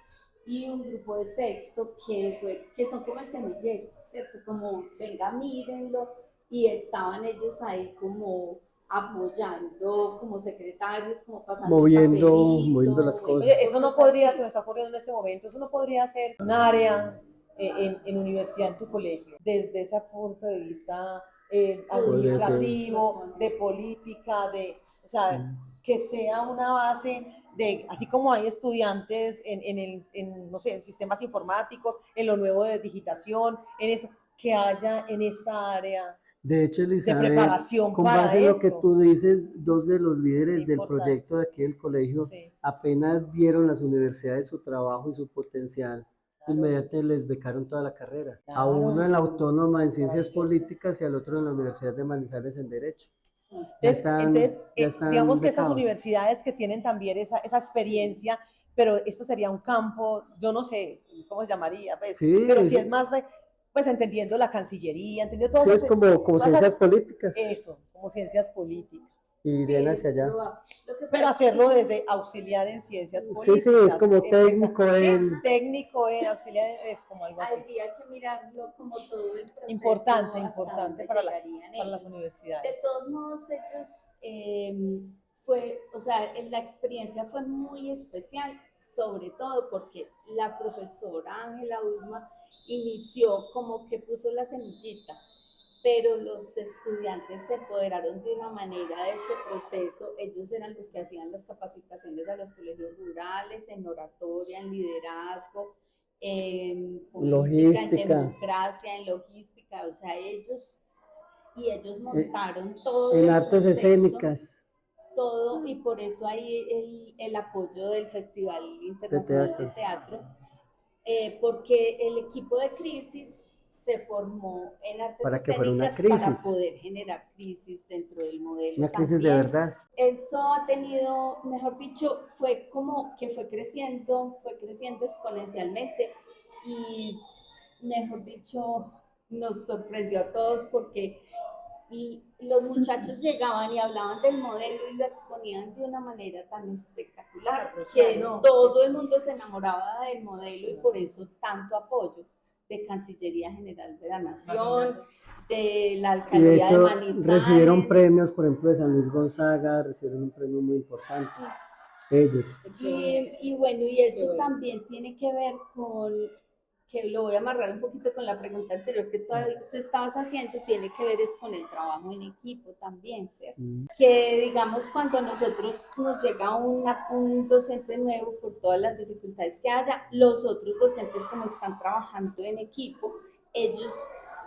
y un grupo de sexto que son como el semillero, ¿cierto? Como, venga, mírenlo, y estaban ellos ahí como apoyando, como secretarios, como pasando moviendo las cosas. Oye, eso no podría, se me está ocurriendo en este momento, eso no podría ser un área en universidad, en tu colegio, desde ese punto de vista administrativo, de política, o sea, que sea una base de, así como hay estudiantes no sé, en sistemas informáticos, en lo nuevo de digitación, en eso, que haya en esta área de hecho, Elizabeth, de preparación con para base en lo que esto. tú dices, 2 de los líderes del proyecto de aquí del colegio apenas vieron las universidades su trabajo y su potencial. Inmediatamente les becaron toda la carrera. A uno en la Autónoma en Ciencias Políticas y al otro en la Universidad de Manizales en Derecho. Entonces, digamos que becados. estas universidades que tienen también esa experiencia, pero esto sería un campo, yo no sé cómo se llamaría, pues, sí, pero si es más, pues entendiendo la Cancillería, entendiendo todo. Sí, es como ciencias políticas. Eso, como ciencias políticas. Y bien hacia allá. Pero hacerlo desde auxiliar en ciencias políticas. Sí, es como técnico auxiliar, es como algo así. Habría que mirarlo como todo el proceso. Importante para las universidades. De todos modos, ellos la experiencia fue muy especial, sobre todo porque la profesora Ángela Usma inició como que puso la semillita, pero los estudiantes se empoderaron de una manera de ese proceso. Ellos eran los que hacían las capacitaciones a los colegios rurales, en oratoria, en liderazgo, en política, en democracia, en logística, o sea, ellos montaron todo. En artes escénicas. Todo, y por eso hay el apoyo del Festival Internacional de Teatro, porque el equipo de crisis se formó en artes para que fuera una escénicas para crisis, poder generar crisis dentro del modelo una crisis de también. verdad. Eso ha tenido, mejor dicho, fue como que fue creciendo exponencialmente y, mejor dicho, nos sorprendió a todos porque los muchachos llegaban y hablaban del modelo y lo exponían de una manera tan espectacular que todo el mundo se enamoraba del modelo y por eso tanto apoyo de Cancillería General de la Nación, de la Y de Alcaldía de hecho Manizales. recibieron premios, por ejemplo, de San Luis Gonzaga, recibieron un premio muy importante, ellos. Y bueno, y eso también tiene que ver con, que lo voy a amarrar un poquito con la pregunta anterior que tú estabas haciendo, tiene que ver es con el trabajo en equipo también, ¿cierto? Que digamos cuando nosotros nos llega un docente nuevo por todas las dificultades que haya, los otros docentes como están trabajando en equipo, ellos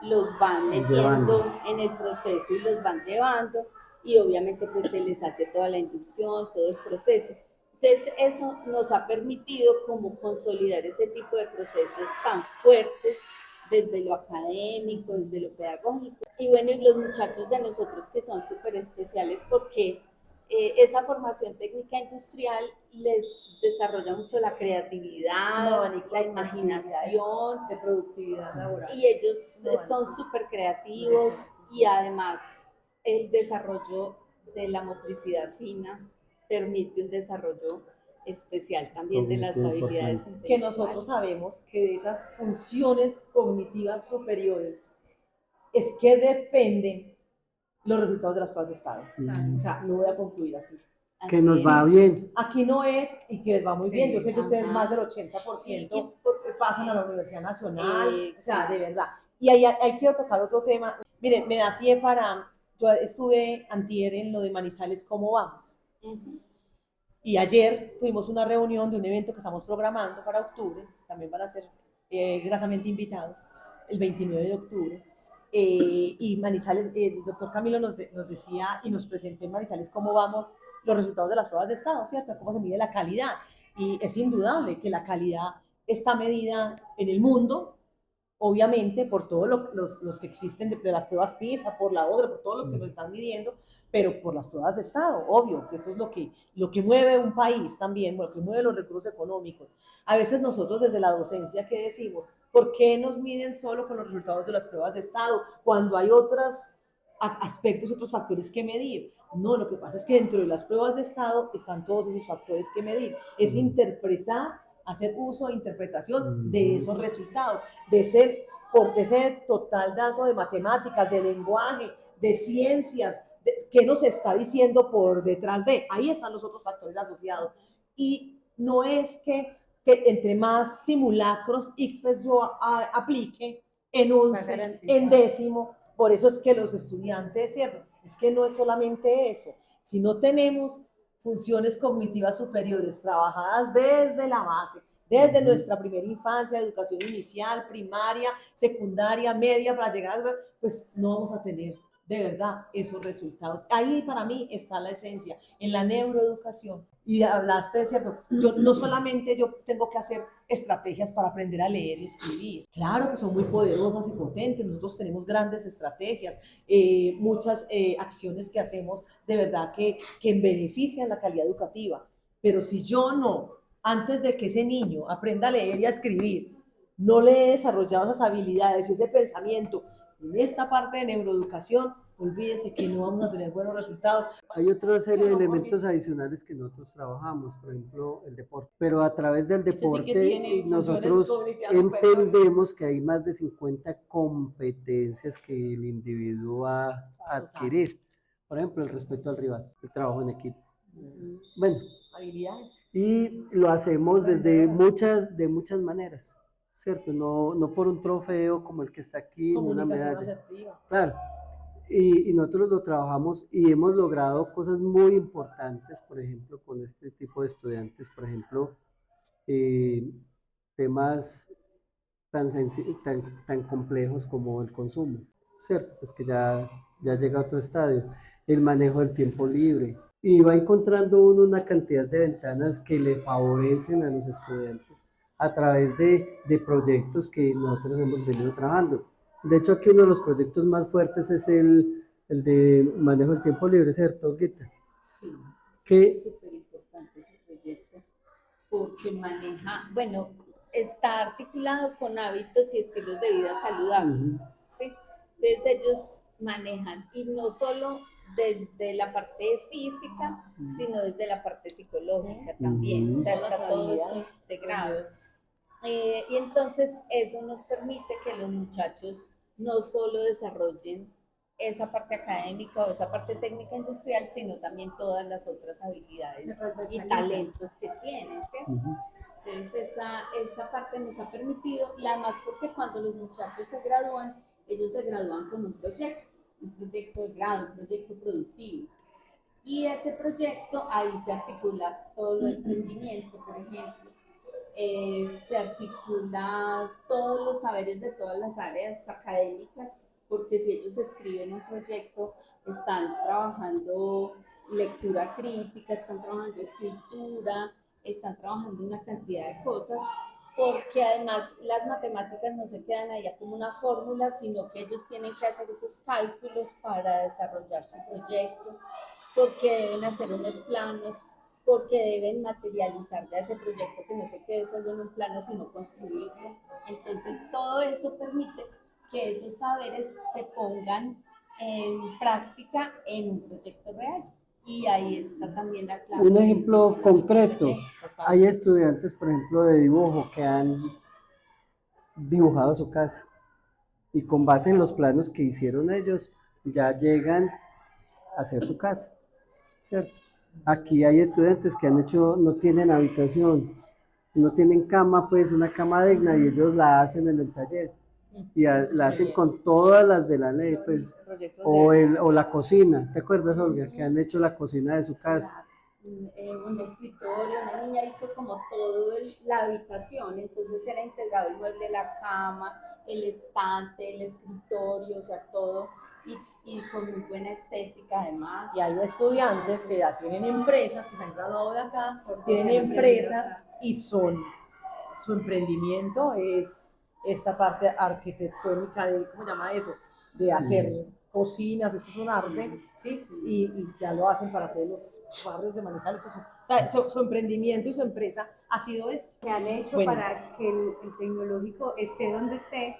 los van metiendo en el proceso y los van llevando y obviamente pues se les hace toda la inducción, todo el proceso. Entonces, eso nos ha permitido como consolidar ese tipo de procesos tan fuertes desde lo académico, desde lo pedagógico. Y bueno, y los muchachos de nosotros que son súper especiales porque esa formación técnica industrial les desarrolla mucho la creatividad, la imaginación, de productividad laboral. y ellos son súper creativos y además el desarrollo de la motricidad fina permite un desarrollo especial también de las habilidades que nosotros sabemos que de esas funciones cognitivas superiores es que dependen los resultados de las pruebas de estado. O sea, lo voy a concluir así. Que nos va bien. Aquí no es, y que les va muy bien. Yo sé que ustedes más del 80% pasan a la Universidad Nacional, o sea, de verdad. Y ahí quiero tocar otro tema. Miren, me da pie para, yo estuve antier en lo de Manizales, ¿cómo vamos? Y ayer tuvimos una reunión de un evento que estamos programando para octubre, también van a ser gratamente invitados, el 29 de octubre. Y Manizales, el doctor Camilo nos decía y nos presentó en Manizales cómo vamos los resultados de las pruebas de estado, ¿cierto? Cómo se mide la calidad. Y es indudable que la calidad está medida en el mundo, obviamente por todos los que existen de las pruebas PISA, por la OCDE, por todos los que nos están midiendo, pero por las pruebas de estado, obvio, que eso es lo que mueve un país también, lo que mueve los recursos económicos. A veces nosotros desde la docencia, ¿qué decimos? ¿Por qué nos miden solo con los resultados de las pruebas de estado cuando hay otros aspectos, otros factores que medir? No, lo que pasa es que dentro de las pruebas de estado están todos esos factores que medir. Es interpretar, hacer uso e interpretación de esos resultados, de ese total dato de matemáticas, de lenguaje, de ciencias, qué nos está diciendo por detrás de, ahí están los otros factores asociados. Y no es que entre más simulacros ICFES yo aplique en 11, en décimo, por eso es que los estudiantes, ¿cierto? Es que no es solamente eso, si no tenemos funciones cognitivas superiores trabajadas desde la base, desde nuestra primera infancia, educación inicial, primaria, secundaria, media, para llegar a, pues no vamos a tener de verdad esos resultados. Ahí para mí está la esencia, en la neuroeducación. Y hablaste, ¿cierto? Yo no solamente yo tengo que hacer estrategias para aprender a leer y escribir. Claro que son muy poderosas y potentes, nosotros tenemos grandes estrategias, muchas acciones que hacemos de verdad que benefician la calidad educativa. Pero si yo no, antes de que ese niño aprenda a leer y a escribir, no le he desarrollado esas habilidades y ese pensamiento en esta parte de neuroeducación, olvídese que no vamos a tener buenos resultados. Hay otra serie de elementos adicionales que nosotros trabajamos, por ejemplo, el deporte. Pero a través del deporte nosotros entendemos que hay más de 50 competencias que el individuo va a adquirir. Por ejemplo, el respeto al rival, el trabajo en equipo. Bueno, habilidades. Y lo hacemos de muchas maneras, ¿cierto? No por un trofeo como el que está aquí, una medalla. Asertiva. Claro. Y nosotros lo trabajamos y hemos logrado cosas muy importantes, por ejemplo, con este tipo de estudiantes, por ejemplo, temas tan complejos como el consumo, ¿cierto? Pues que ya llega a otro estadio, el manejo del tiempo libre, y va encontrando uno una cantidad de ventanas que le favorecen a los estudiantes a través de proyectos que nosotros hemos venido trabajando. De hecho, aquí uno de los proyectos más fuertes es el de manejo del tiempo libre, ¿cierto, Olguita? Sí, Que es súper importante ese proyecto porque maneja, bueno, está articulado con hábitos y estilos de vida saludables, ¿sí? Entonces ellos manejan, y no solo desde la parte física, sino desde la parte psicológica también, o sea, Todas las está todo eso habilidades integrado. Y entonces eso nos permite que los muchachos no solo desarrollen esa parte académica o esa parte técnica industrial, sino también todas las otras habilidades y talentos que tienen, ¿cierto? Entonces esa parte nos ha permitido, y además porque cuando los muchachos se gradúan, ellos se gradúan con un proyecto de grado, un proyecto productivo. Y ese proyecto, ahí se articula todo lo de emprendimiento, por ejemplo. Se articula todos los saberes de todas las áreas académicas, porque si ellos escriben un proyecto, están trabajando lectura crítica, están trabajando escritura, están trabajando una cantidad de cosas, porque además las matemáticas no se quedan allá como una fórmula, sino que ellos tienen que hacer esos cálculos para desarrollar su proyecto, porque deben hacer unos planos, porque deben materializar ya ese proyecto, que no se quede solo en un plano, sino construirlo. Entonces, todo eso permite que esos saberes se pongan en práctica en un proyecto real. Y ahí está también la clave. un ejemplo concreto, hay estudiantes, por ejemplo, de dibujo que han dibujado su casa y con base en los planos que hicieron ellos, ya llegan a hacer su casa, ¿cierto? Aquí hay estudiantes que han hecho, no tienen habitación, no tienen cama, pues una cama digna, y ellos la hacen en el taller. Y la hacen con todas las de la ley, pues, o la cocina, ¿te acuerdas, Olga? Que han hecho la cocina de su casa. Un escritorio, una niña hizo como todo la habitación, entonces era integrado el mueble, la cama, el estante, el escritorio, o sea, todo, y con muy buena estética además. Y hay estudiantes que ya tienen empresas, que se han graduado de acá, tienen empresas y su emprendimiento es esta parte arquitectónica de, ¿cómo se llama eso? De hacer cocinas, eso es un arte, ¿sí? Y ya lo hacen para todos los barrios de Manizales. O sea, su emprendimiento y su empresa ha sido esto. Que han hecho para que el tecnológico esté donde esté,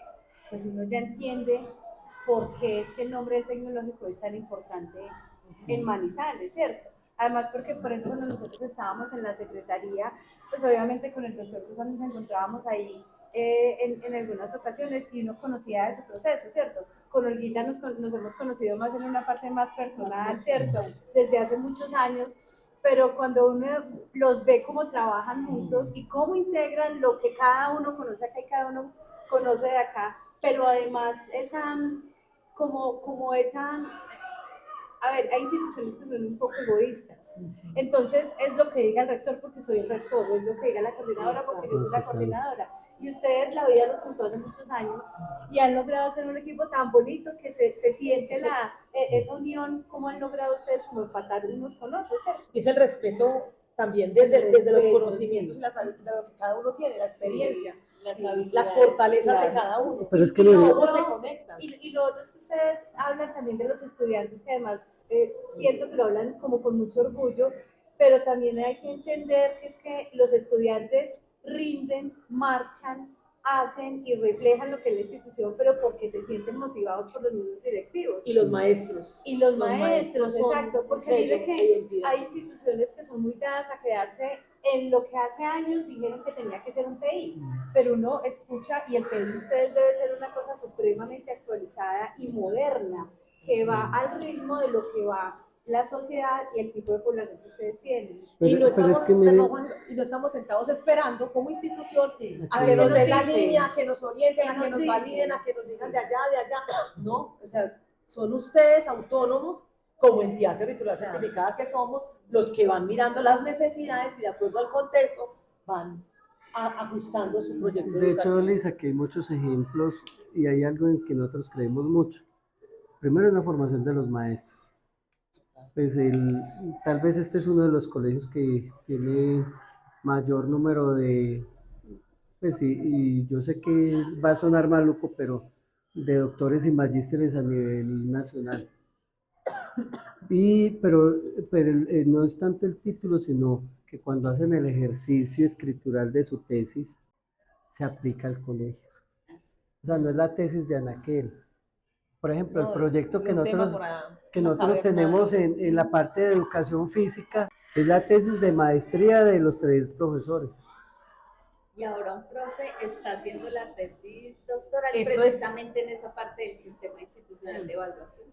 pues uno ya entiende por qué es que el nombre del tecnológico es tan importante en Manizales, ¿cierto? Además porque, por ejemplo, cuando nosotros estábamos en la secretaría, pues obviamente con el doctor Susan nos encontrábamos ahí en algunas ocasiones y uno conocía de su proceso, ¿cierto? Con Olguita nos hemos conocido más en una parte más personal, ¿cierto? Desde hace muchos años, pero cuando uno los ve cómo trabajan juntos y cómo integran lo que cada uno conoce acá y cada uno conoce de acá, pero además esa, como esa, a ver, hay instituciones que son un poco egoístas, entonces es lo que diga el rector porque soy el rector, o es lo que diga la coordinadora porque yo soy la coordinadora, y ustedes la vida los juntó hace muchos años y han logrado hacer un equipo tan bonito que se siente esa unión. ¿Cómo han logrado ustedes como empatar unos con otros, ¿cierto? Es el respeto también desde los conocimientos y las habilidades de lo que cada uno tiene, la experiencia, las fortalezas de cada uno. Pero es que cómo se conectan. Y lo otro es que ustedes hablan también de los estudiantes, que además siento que lo hablan como con mucho orgullo, pero también hay que entender que es que los estudiantes rinden, marchan, hacen y reflejan lo que es la institución, pero porque se sienten motivados por los mismos directivos. Y los maestros. Y los maestros, exacto, porque mire que identidad. hay instituciones que son muy dadas a quedarse en lo que hace años dijeron que tenía que ser un PI, pero uno escucha y el PI de ustedes debe ser una cosa supremamente actualizada y moderna, que va al ritmo de lo que va la sociedad y el tipo de población que ustedes tienen. Y no estamos sentados esperando como institución a que nos den la línea, a que nos orienten, a que nos validen, a que nos digan de allá. No, o sea, son ustedes autónomos como entidad territorial certificada que somos, los que van mirando las necesidades y de acuerdo al contexto van ajustando su proyecto De educativo. hecho, Lisa, que hay muchos ejemplos y hay algo en que nosotros creemos mucho. Primero es la formación de los maestros. Pues tal vez este es uno de los colegios que tiene mayor número Pues sí, y yo sé que va a sonar maluco, pero de doctores y magísteres a nivel nacional. Pero no es tanto el título, sino que cuando hacen el ejercicio escritural de su tesis, se aplica al colegio. O sea, no es la tesis de Anaquel. Por ejemplo, el No, proyecto de un tema por allá, que una nosotros caverna, tenemos en la parte de educación física es la tesis de maestría de los 3 profesores. Y ahora un profe está haciendo la tesis doctoral Eso es, precisamente en esa parte del sistema institucional de evaluación.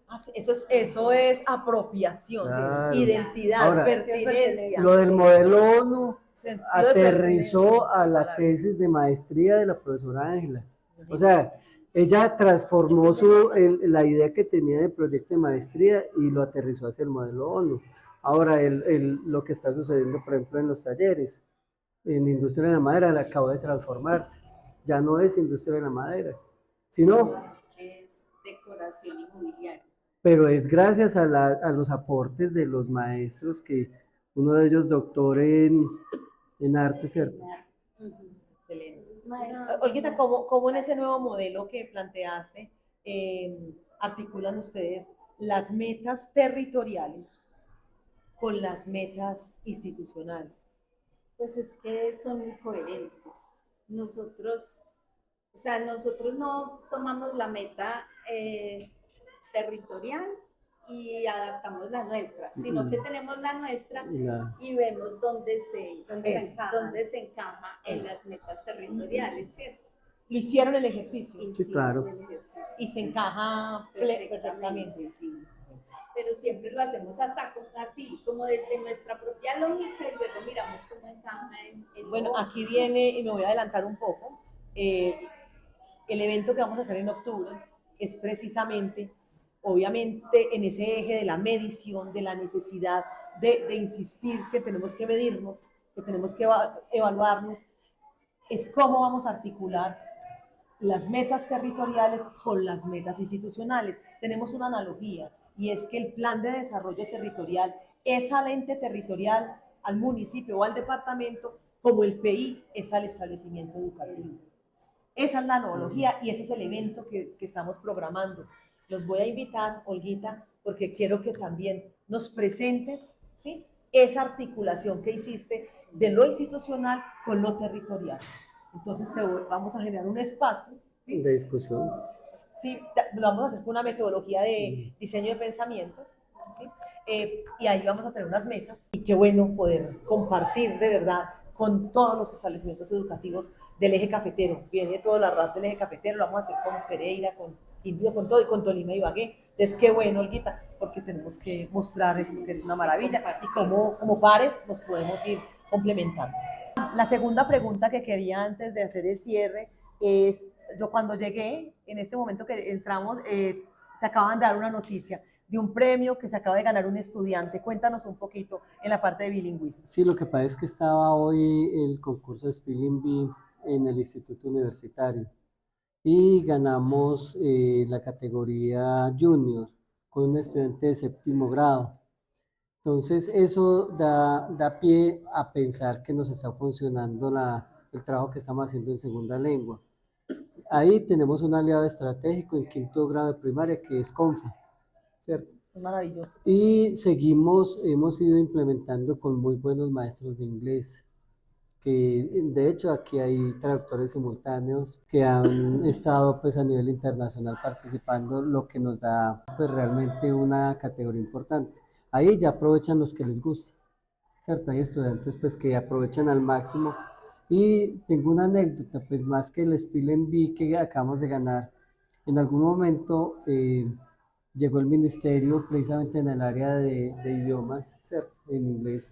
eso es apropiación, Claro. identidad, Ahora, pertinencia, lo del modelo ONU sentido de aterrizó pertenencia. a la tesis de maestría de la profesora Ángela. O sea, ella transformó la idea que tenía de proyecto de maestría y lo aterrizó hacia el modelo ONU. Ahora, lo que está sucediendo, por ejemplo, en los talleres, en industria de la madera, le acabó de transformarse. Ya no es industria de la madera, sino, Es decoración inmobiliaria. pero es gracias a los aportes de los maestros, que uno de ellos doctor en arte, ¿cierto? Excelente. Olguita, ¿cómo en ese nuevo modelo que planteaste articulan ustedes las metas territoriales con las metas institucionales? Pues es que son muy coherentes. Nosotros, o sea, nosotros no tomamos la meta territorial y adaptamos la nuestra, sino que tenemos la nuestra y vemos dónde se encaja en las metas territoriales, ¿cierto? Lo hicieron el ejercicio. Sí, claro. El ejercicio. Y se encaja perfectamente. Sí. Pero siempre lo hacemos así, como desde nuestra propia lógica y luego miramos cómo encaja en Bueno, aquí viene, y me voy a adelantar un poco, el evento que vamos a hacer en octubre es precisamente, obviamente, en ese eje de la medición, de la necesidad de insistir que tenemos que medirnos, que tenemos que evaluarnos, es cómo vamos a articular las metas territoriales con las metas institucionales. Tenemos una analogía y es que el plan de desarrollo territorial es al ente territorial, al municipio o al departamento, como el PI es al establecimiento educativo. Esa es la analogía y ese es el evento que estamos programando. Los voy a invitar, Olguita, porque quiero que también nos presentes, ¿sí?, esa articulación que hiciste de lo institucional con lo territorial. Entonces vamos a generar un espacio, ¿sí?, de discusión. Sí, lo vamos a hacer con una metodología de diseño de pensamiento, ¿sí? Y ahí vamos a tener unas mesas y qué bueno poder compartir de verdad con todos los establecimientos educativos del eje cafetero. Viene todo la red del eje cafetero, lo vamos a hacer con Pereira, con Quindío, con todo, y con Tolima y Ibagué. Entonces, qué bueno, Olguita, porque tenemos que mostrar esto, que es una maravilla, y como pares nos podemos ir complementando. La segunda pregunta que quería antes de hacer el cierre es, yo cuando llegué, en este momento que entramos, te acaban de dar una noticia de un premio que se acaba de ganar un estudiante. Cuéntanos un poquito en la parte de bilingüismo. Sí, lo que pasa es que estaba hoy el concurso de Spelling Bee en el Instituto Universitario y ganamos la categoría Junior con un estudiante de 7º grado. Entonces eso da pie a pensar que nos está funcionando el trabajo que estamos haciendo en segunda lengua. Ahí tenemos un aliado estratégico en 5º grado de primaria, que es CONFA, ¿cierto? Es maravilloso. Y hemos ido implementando con muy buenos maestros de inglés, que de hecho aquí hay traductores simultáneos que han estado pues a nivel internacional participando, lo que nos da pues realmente una categoría importante. Ahí ya aprovechan los que les gusta, ¿cierto? Hay estudiantes pues que aprovechan al máximo. Y tengo una anécdota, pues más que el Spelling Bee que acabamos de ganar, en algún momento llegó el ministerio precisamente en el área de idiomas, ¿cierto? En inglés.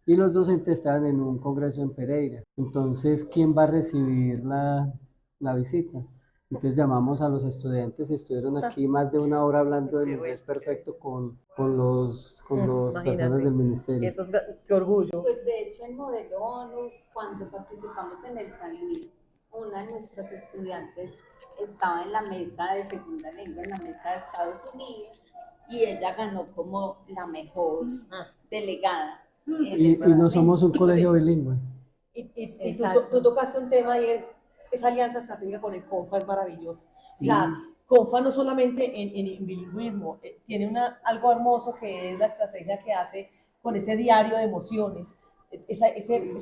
Y los docentes estaban en un congreso en Pereira. Entonces, ¿quién va a recibir la visita? Entonces llamamos a los estudiantes, estuvieron aquí más de 1 hora hablando en inglés perfecto con los personas del ministerio. Eso es, qué orgullo. Pues de hecho en Modelo ONU, cuando participamos en el San Luis, una de nuestras estudiantes estaba en la mesa de segunda lengua, en la mesa de Estados Unidos, y ella ganó como la mejor delegada. Y no somos un colegio bilingüe. Y tú, Exacto. tú tocaste un tema y es esa alianza estratégica con el CONFA es maravillosa. O Sí. sea, CONFA no solamente en bilingüismo, tiene algo hermoso que es la estrategia que hace con ese diario de emociones. Ese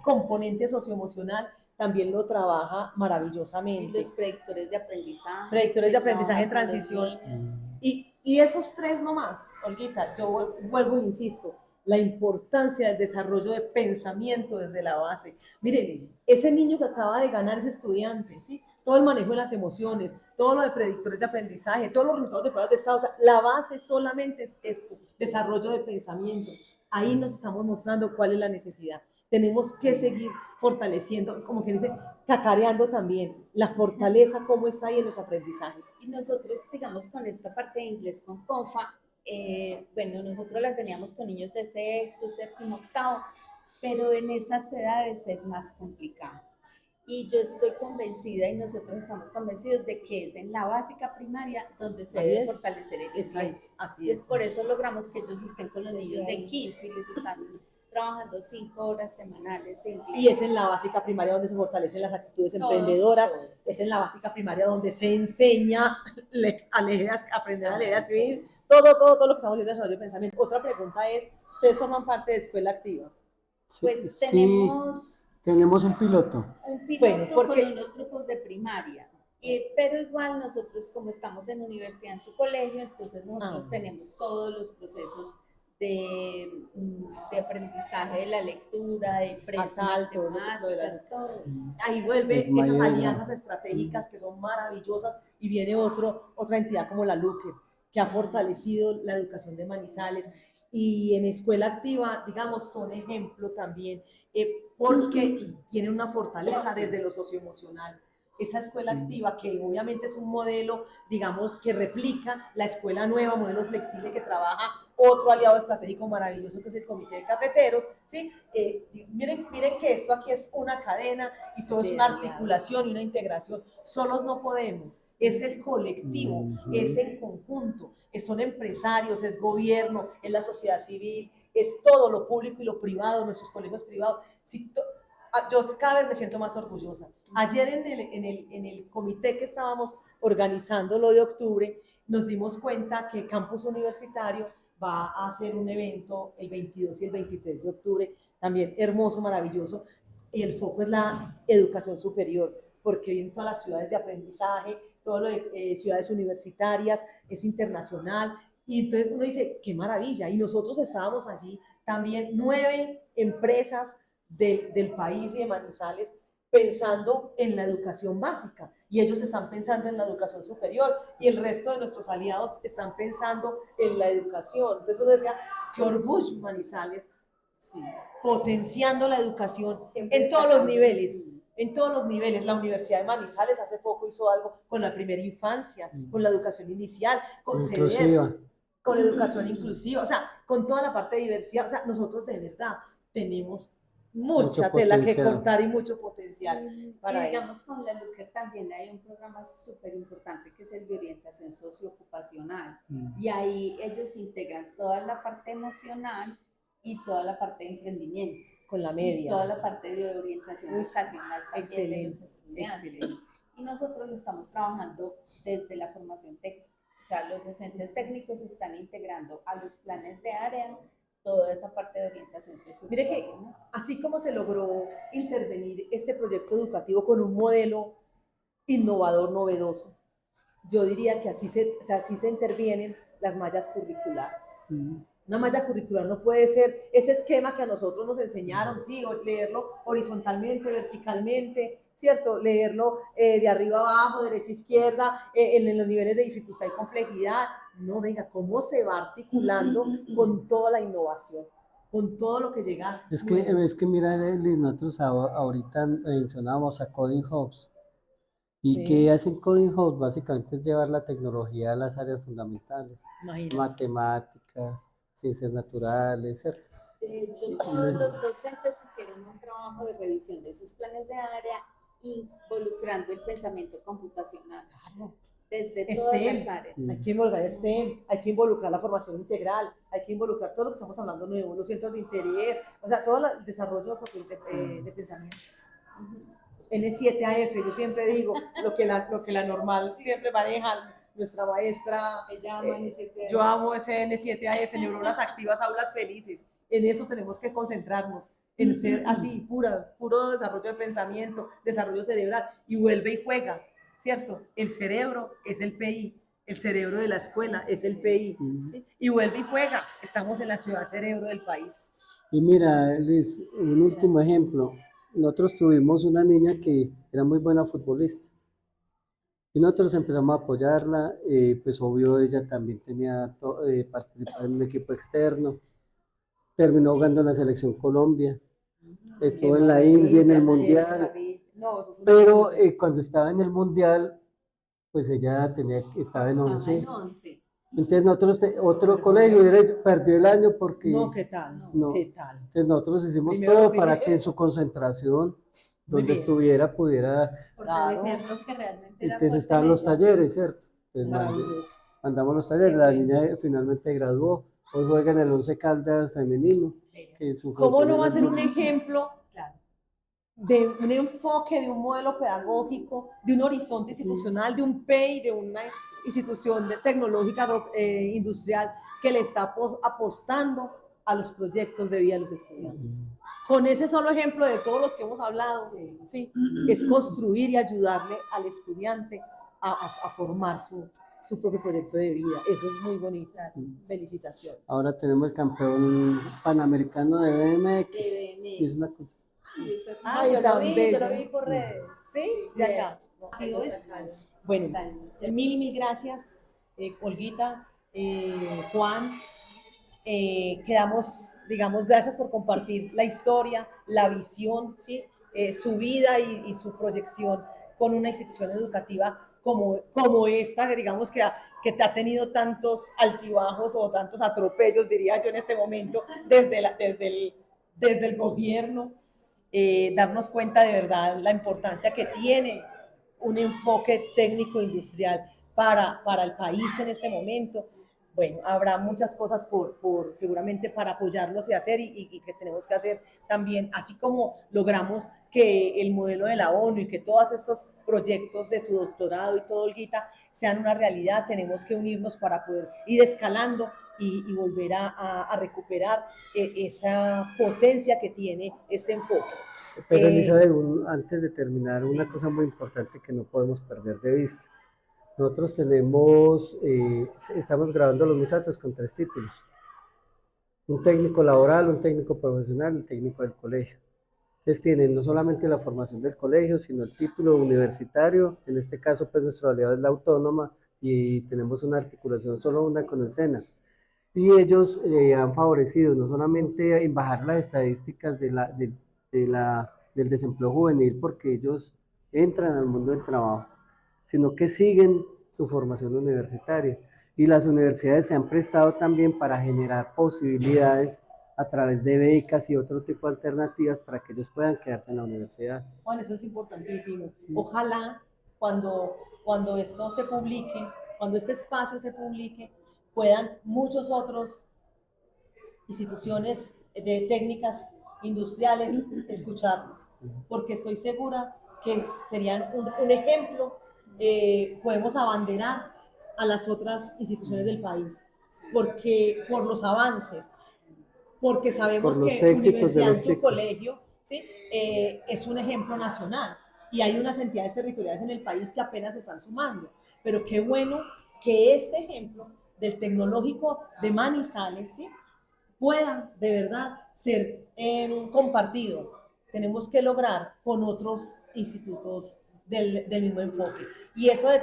componente socioemocional también lo trabaja Y maravillosamente. los predictores de aprendizaje Predictores que de aprendizaje en trabajan con los transición. niños. Y esos tres nomás, Olguita, yo vuelvo e insisto, la importancia del desarrollo de pensamiento desde la base. Miren, ese niño que acaba de ganar ese estudiante, ¿sí? Todo el manejo de las emociones, todo lo de predictores de aprendizaje, todos los resultados de pruebas de estado, o sea, la base solamente es esto, desarrollo de pensamiento. Ahí nos estamos mostrando cuál es la necesidad. Tenemos que seguir fortaleciendo, como que dice, cacareando también la fortaleza, cómo está ahí en los aprendizajes. Y nosotros, digamos, con esta parte de inglés con CONFA, bueno, nosotros la teníamos con niños de sexto, séptimo, octavo, pero en esas edades es más complicado. Y yo estoy convencida y nosotros estamos convencidos de que es en la básica primaria donde se Ahí debe es. fortalecer el Esa inglés. es, así Entonces, es. por eso logramos que ellos estén con los niños de KIP y les están trabajando 5 horas semanales de inglés. Y es en la básica primaria donde se fortalecen las actitudes Todo, emprendedoras, todo. es en la básica primaria donde se enseña a leer, a aprender a leer, a escribir, todo lo que estamos haciendo de desarrollo de pensamiento. Otra pregunta es, ¿ustedes forman parte de Escuela Activa? Pues Sí, tenemos un piloto. un piloto Bueno, porque con unos grupos de primaria. Pero igual nosotros, como estamos en universidad, en tu colegio, entonces nosotros tenemos todos los procesos de aprendizaje de la lectura, de todo lo de la matemáticas, todo. ahí vuelve esas Mayor alianzas estratégicas que son maravillosas y viene otra entidad como la LUCE, que ha fortalecido la educación de Manizales y en Escuela Activa, digamos, son ejemplo también porque tienen una fortaleza desde lo socioemocional. Esa escuela activa, que obviamente es un modelo, digamos, que replica la escuela nueva, modelo flexible que trabaja otro aliado estratégico maravilloso que es el Comité de Cafeteros, ¿sí? Miren que esto aquí es una cadena y todo es una articulación y una integración. Solos no podemos, es el colectivo, es en conjunto, son empresarios, es gobierno, es la sociedad civil, es todo lo público y lo privado, nuestros colegios privados. Si yo cada vez me siento más orgullosa. Ayer en el comité que estábamos organizando lo de octubre, nos dimos cuenta que Campus Universitario va a hacer un evento el 22 y el 23 de octubre, también hermoso, maravilloso, y el foco es la educación superior, porque vienen todas las ciudades de aprendizaje, todo lo de ciudades universitarias, es internacional, y entonces uno dice, qué maravilla, y nosotros estábamos allí también 9 empresas del país y de Manizales pensando en la educación básica y ellos están pensando en la educación superior y el resto de nuestros aliados están pensando en la educación. Entonces uno decía, qué orgullo Manizales, Sí. potenciando la educación Siempre en todos los niveles. Sí. En todos los niveles, la Universidad de Manizales hace poco hizo algo con la primera infancia, con la educación inicial, con inclusiva. con educación inclusiva, o sea, con toda la parte de diversidad, o sea, nosotros de verdad tenemos mucha tela que cortar y mucho potencial para y digamos eso. con la LUCER también hay un programa súper importante que es el de orientación socioocupacional y ahí ellos integran toda la parte emocional y toda la parte de emprendimiento Con la y media. toda la parte de orientación vocacional también Excelente, de los estudiantes. excelente. Y nosotros lo estamos trabajando desde la formación técnica. O sea, los docentes técnicos están integrando a los planes de área toda esa parte de orientación socioeducacional. Mire que así como se logró intervenir este proyecto educativo con un modelo innovador, novedoso, yo diría que así se intervienen las mallas curriculares. Una malla curricular no puede ser ese esquema que a nosotros nos enseñaron, sí, leerlo horizontalmente, verticalmente, ¿cierto? Leerlo de arriba abajo, derecha izquierda, en los niveles de dificultad y complejidad. No, venga, ¿cómo se va articulando con toda la innovación? Con todo lo que llega. Es que mira, nosotros ahorita mencionamos a Coding Hubs. ¿Y Sí. qué hacen Coding Hubs? Básicamente es llevar la tecnología a las áreas fundamentales. Imagínate. Matemáticas, ciencias naturales, ¿cierto? De hecho, todos los docentes hicieron un trabajo de revisión de sus planes de área involucrando el pensamiento computacional. Claro. desde todas STEM, las áreas. hay que involucrar STEM, hay que involucrar la formación integral, hay que involucrar todo lo que estamos hablando nuevo, los centros de interés, o sea, todo el desarrollo de pensamiento. N7AF, yo siempre digo, lo que la normal siempre maneja, nuestra maestra, Ella ama N7AF. yo amo ese N7AF, neuronas activas, aulas felices, en eso tenemos que concentrarnos, en ser así, puro desarrollo de pensamiento, desarrollo cerebral, y vuelve y juega, ¿cierto? El cerebro es el PI, el cerebro de la escuela es el PI, ¿sí? Y vuelve y juega, estamos en la ciudad cerebro del país. Y mira, Liz, un último ejemplo. Nosotros tuvimos una niña que era muy buena futbolista y nosotros empezamos a apoyarla, pues obvio ella también tenía participar en un equipo externo, terminó jugando en la selección Colombia, estuvo en la India en el Mundial, No, eso es pero cuando estaba en el Mundial, pues ella estaba en 11. Entonces nosotros, otro colegio perdió el año porque... No, ¿qué tal? No. ¿Qué tal? Entonces nosotros hicimos Primero, todo para que en su concentración, donde bien. estuviera, pudiera... Fortalecer lo que realmente era Entonces fuerte estaban en los ella. talleres, ¿cierto? Entonces Maravilloso. mandamos los talleres, la niña finalmente graduó, hoy juega en el Once Caldas femenino. Que su ¿Cómo no función va a es ser muy- un ejemplo de un enfoque, de un modelo pedagógico, de un horizonte institucional, de un PEI, de una institución tecnológica industrial que le está apostando a los proyectos de vida de los estudiantes? Con ese solo ejemplo de todos los que hemos hablado, ¿sí? Es construir y ayudarle al estudiante a formar su propio proyecto de vida. Eso es muy bonito. Felicitaciones. Ahora tenemos el campeón panamericano de BMX. Y es una cosa... Ay, yo tan lo vi, bello. yo lo vi por redes. ¿Sí? De acá. Ha sido esto. Bueno, mil gracias, Olguita, Juan. Quedamos, digamos, gracias por compartir la historia, la visión, ¿sí? Su vida y su proyección con una institución educativa como esta, digamos que te ha tenido tantos altibajos o tantos atropellos, diría yo en este momento, desde el gobierno. Darnos cuenta de verdad la importancia que tiene un enfoque técnico-industrial para el país en este momento. Bueno, habrá muchas cosas seguramente para apoyarlos y hacer y que tenemos que hacer también, así como logramos que el modelo de la ONU y que todos estos proyectos de tu doctorado y todo, Olguita, sean una realidad. Tenemos que unirnos para poder ir escalando y volver a recuperar esa potencia que tiene este enfoque. Pero Elizabeth, antes de terminar, una cosa muy importante que no podemos perder de vista. Nosotros estamos grabando a los muchachos con 3 títulos. Un técnico laboral, un técnico profesional, el técnico del colegio. Entonces tienen no solamente la formación del colegio, sino el título universitario. En este caso, pues nuestro aliado es la Autónoma y tenemos una articulación, solo una con el SENA. Y ellos han favorecido no solamente en bajar las estadísticas del desempleo juvenil, porque ellos entran al mundo del trabajo, sino que siguen su formación universitaria. Y las universidades se han prestado también para generar posibilidades a través de becas y otro tipo de alternativas para que ellos puedan quedarse en la universidad. Juan, eso es importantísimo. Ojalá cuando esto se publique, cuando este espacio se publique, puedan muchos otros instituciones de técnicas industriales escucharnos, porque estoy segura que serían un ejemplo. Podemos abanderar a las otras instituciones del país, porque por los avances, porque sabemos que Universidad Tu Colegio, ¿sí? Es un ejemplo nacional y hay unas entidades territoriales en el país que apenas están sumando, pero qué bueno que este ejemplo del tecnológico de Manizales, ¿sí? Pueda de verdad ser compartido. Tenemos que lograr con otros institutos del mismo enfoque. Y eso de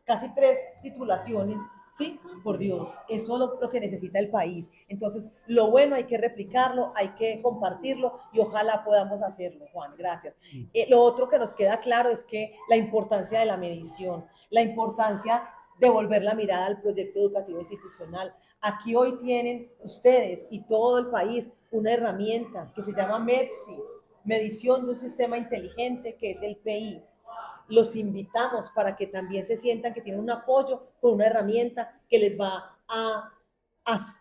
casi 3 titulaciones, ¿sí? Por Dios, eso es lo que necesita el país. Entonces, lo bueno hay que replicarlo, hay que compartirlo y ojalá podamos hacerlo, Juan. Gracias. Lo otro que nos queda claro es que la importancia de la medición, la importancia de volver la mirada al proyecto educativo institucional. Aquí hoy tienen ustedes y todo el país una herramienta que se llama MEDSI, medición de un sistema inteligente, que es el PI. los invitamos para que también se sientan que tienen un apoyo con una herramienta que les va a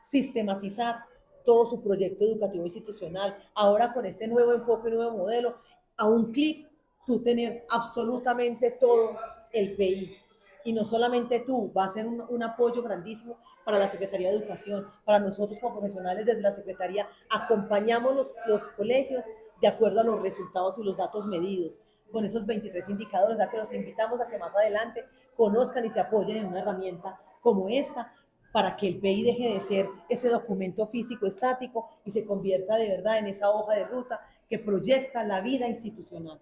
sistematizar todo su proyecto educativo institucional. Ahora con este nuevo enfoque, nuevo modelo, a un clic, tú tener absolutamente todo el PI. Y no solamente tú, va a ser un apoyo grandísimo para la Secretaría de Educación, para nosotros como profesionales desde la Secretaría, acompañamos los colegios de acuerdo a los resultados y los datos medidos con esos 23 indicadores, a que los invitamos a que más adelante conozcan y se apoyen en una herramienta como esta, para que el PI deje de ser ese documento físico estático y se convierta de verdad en esa hoja de ruta que proyecta la vida institucional.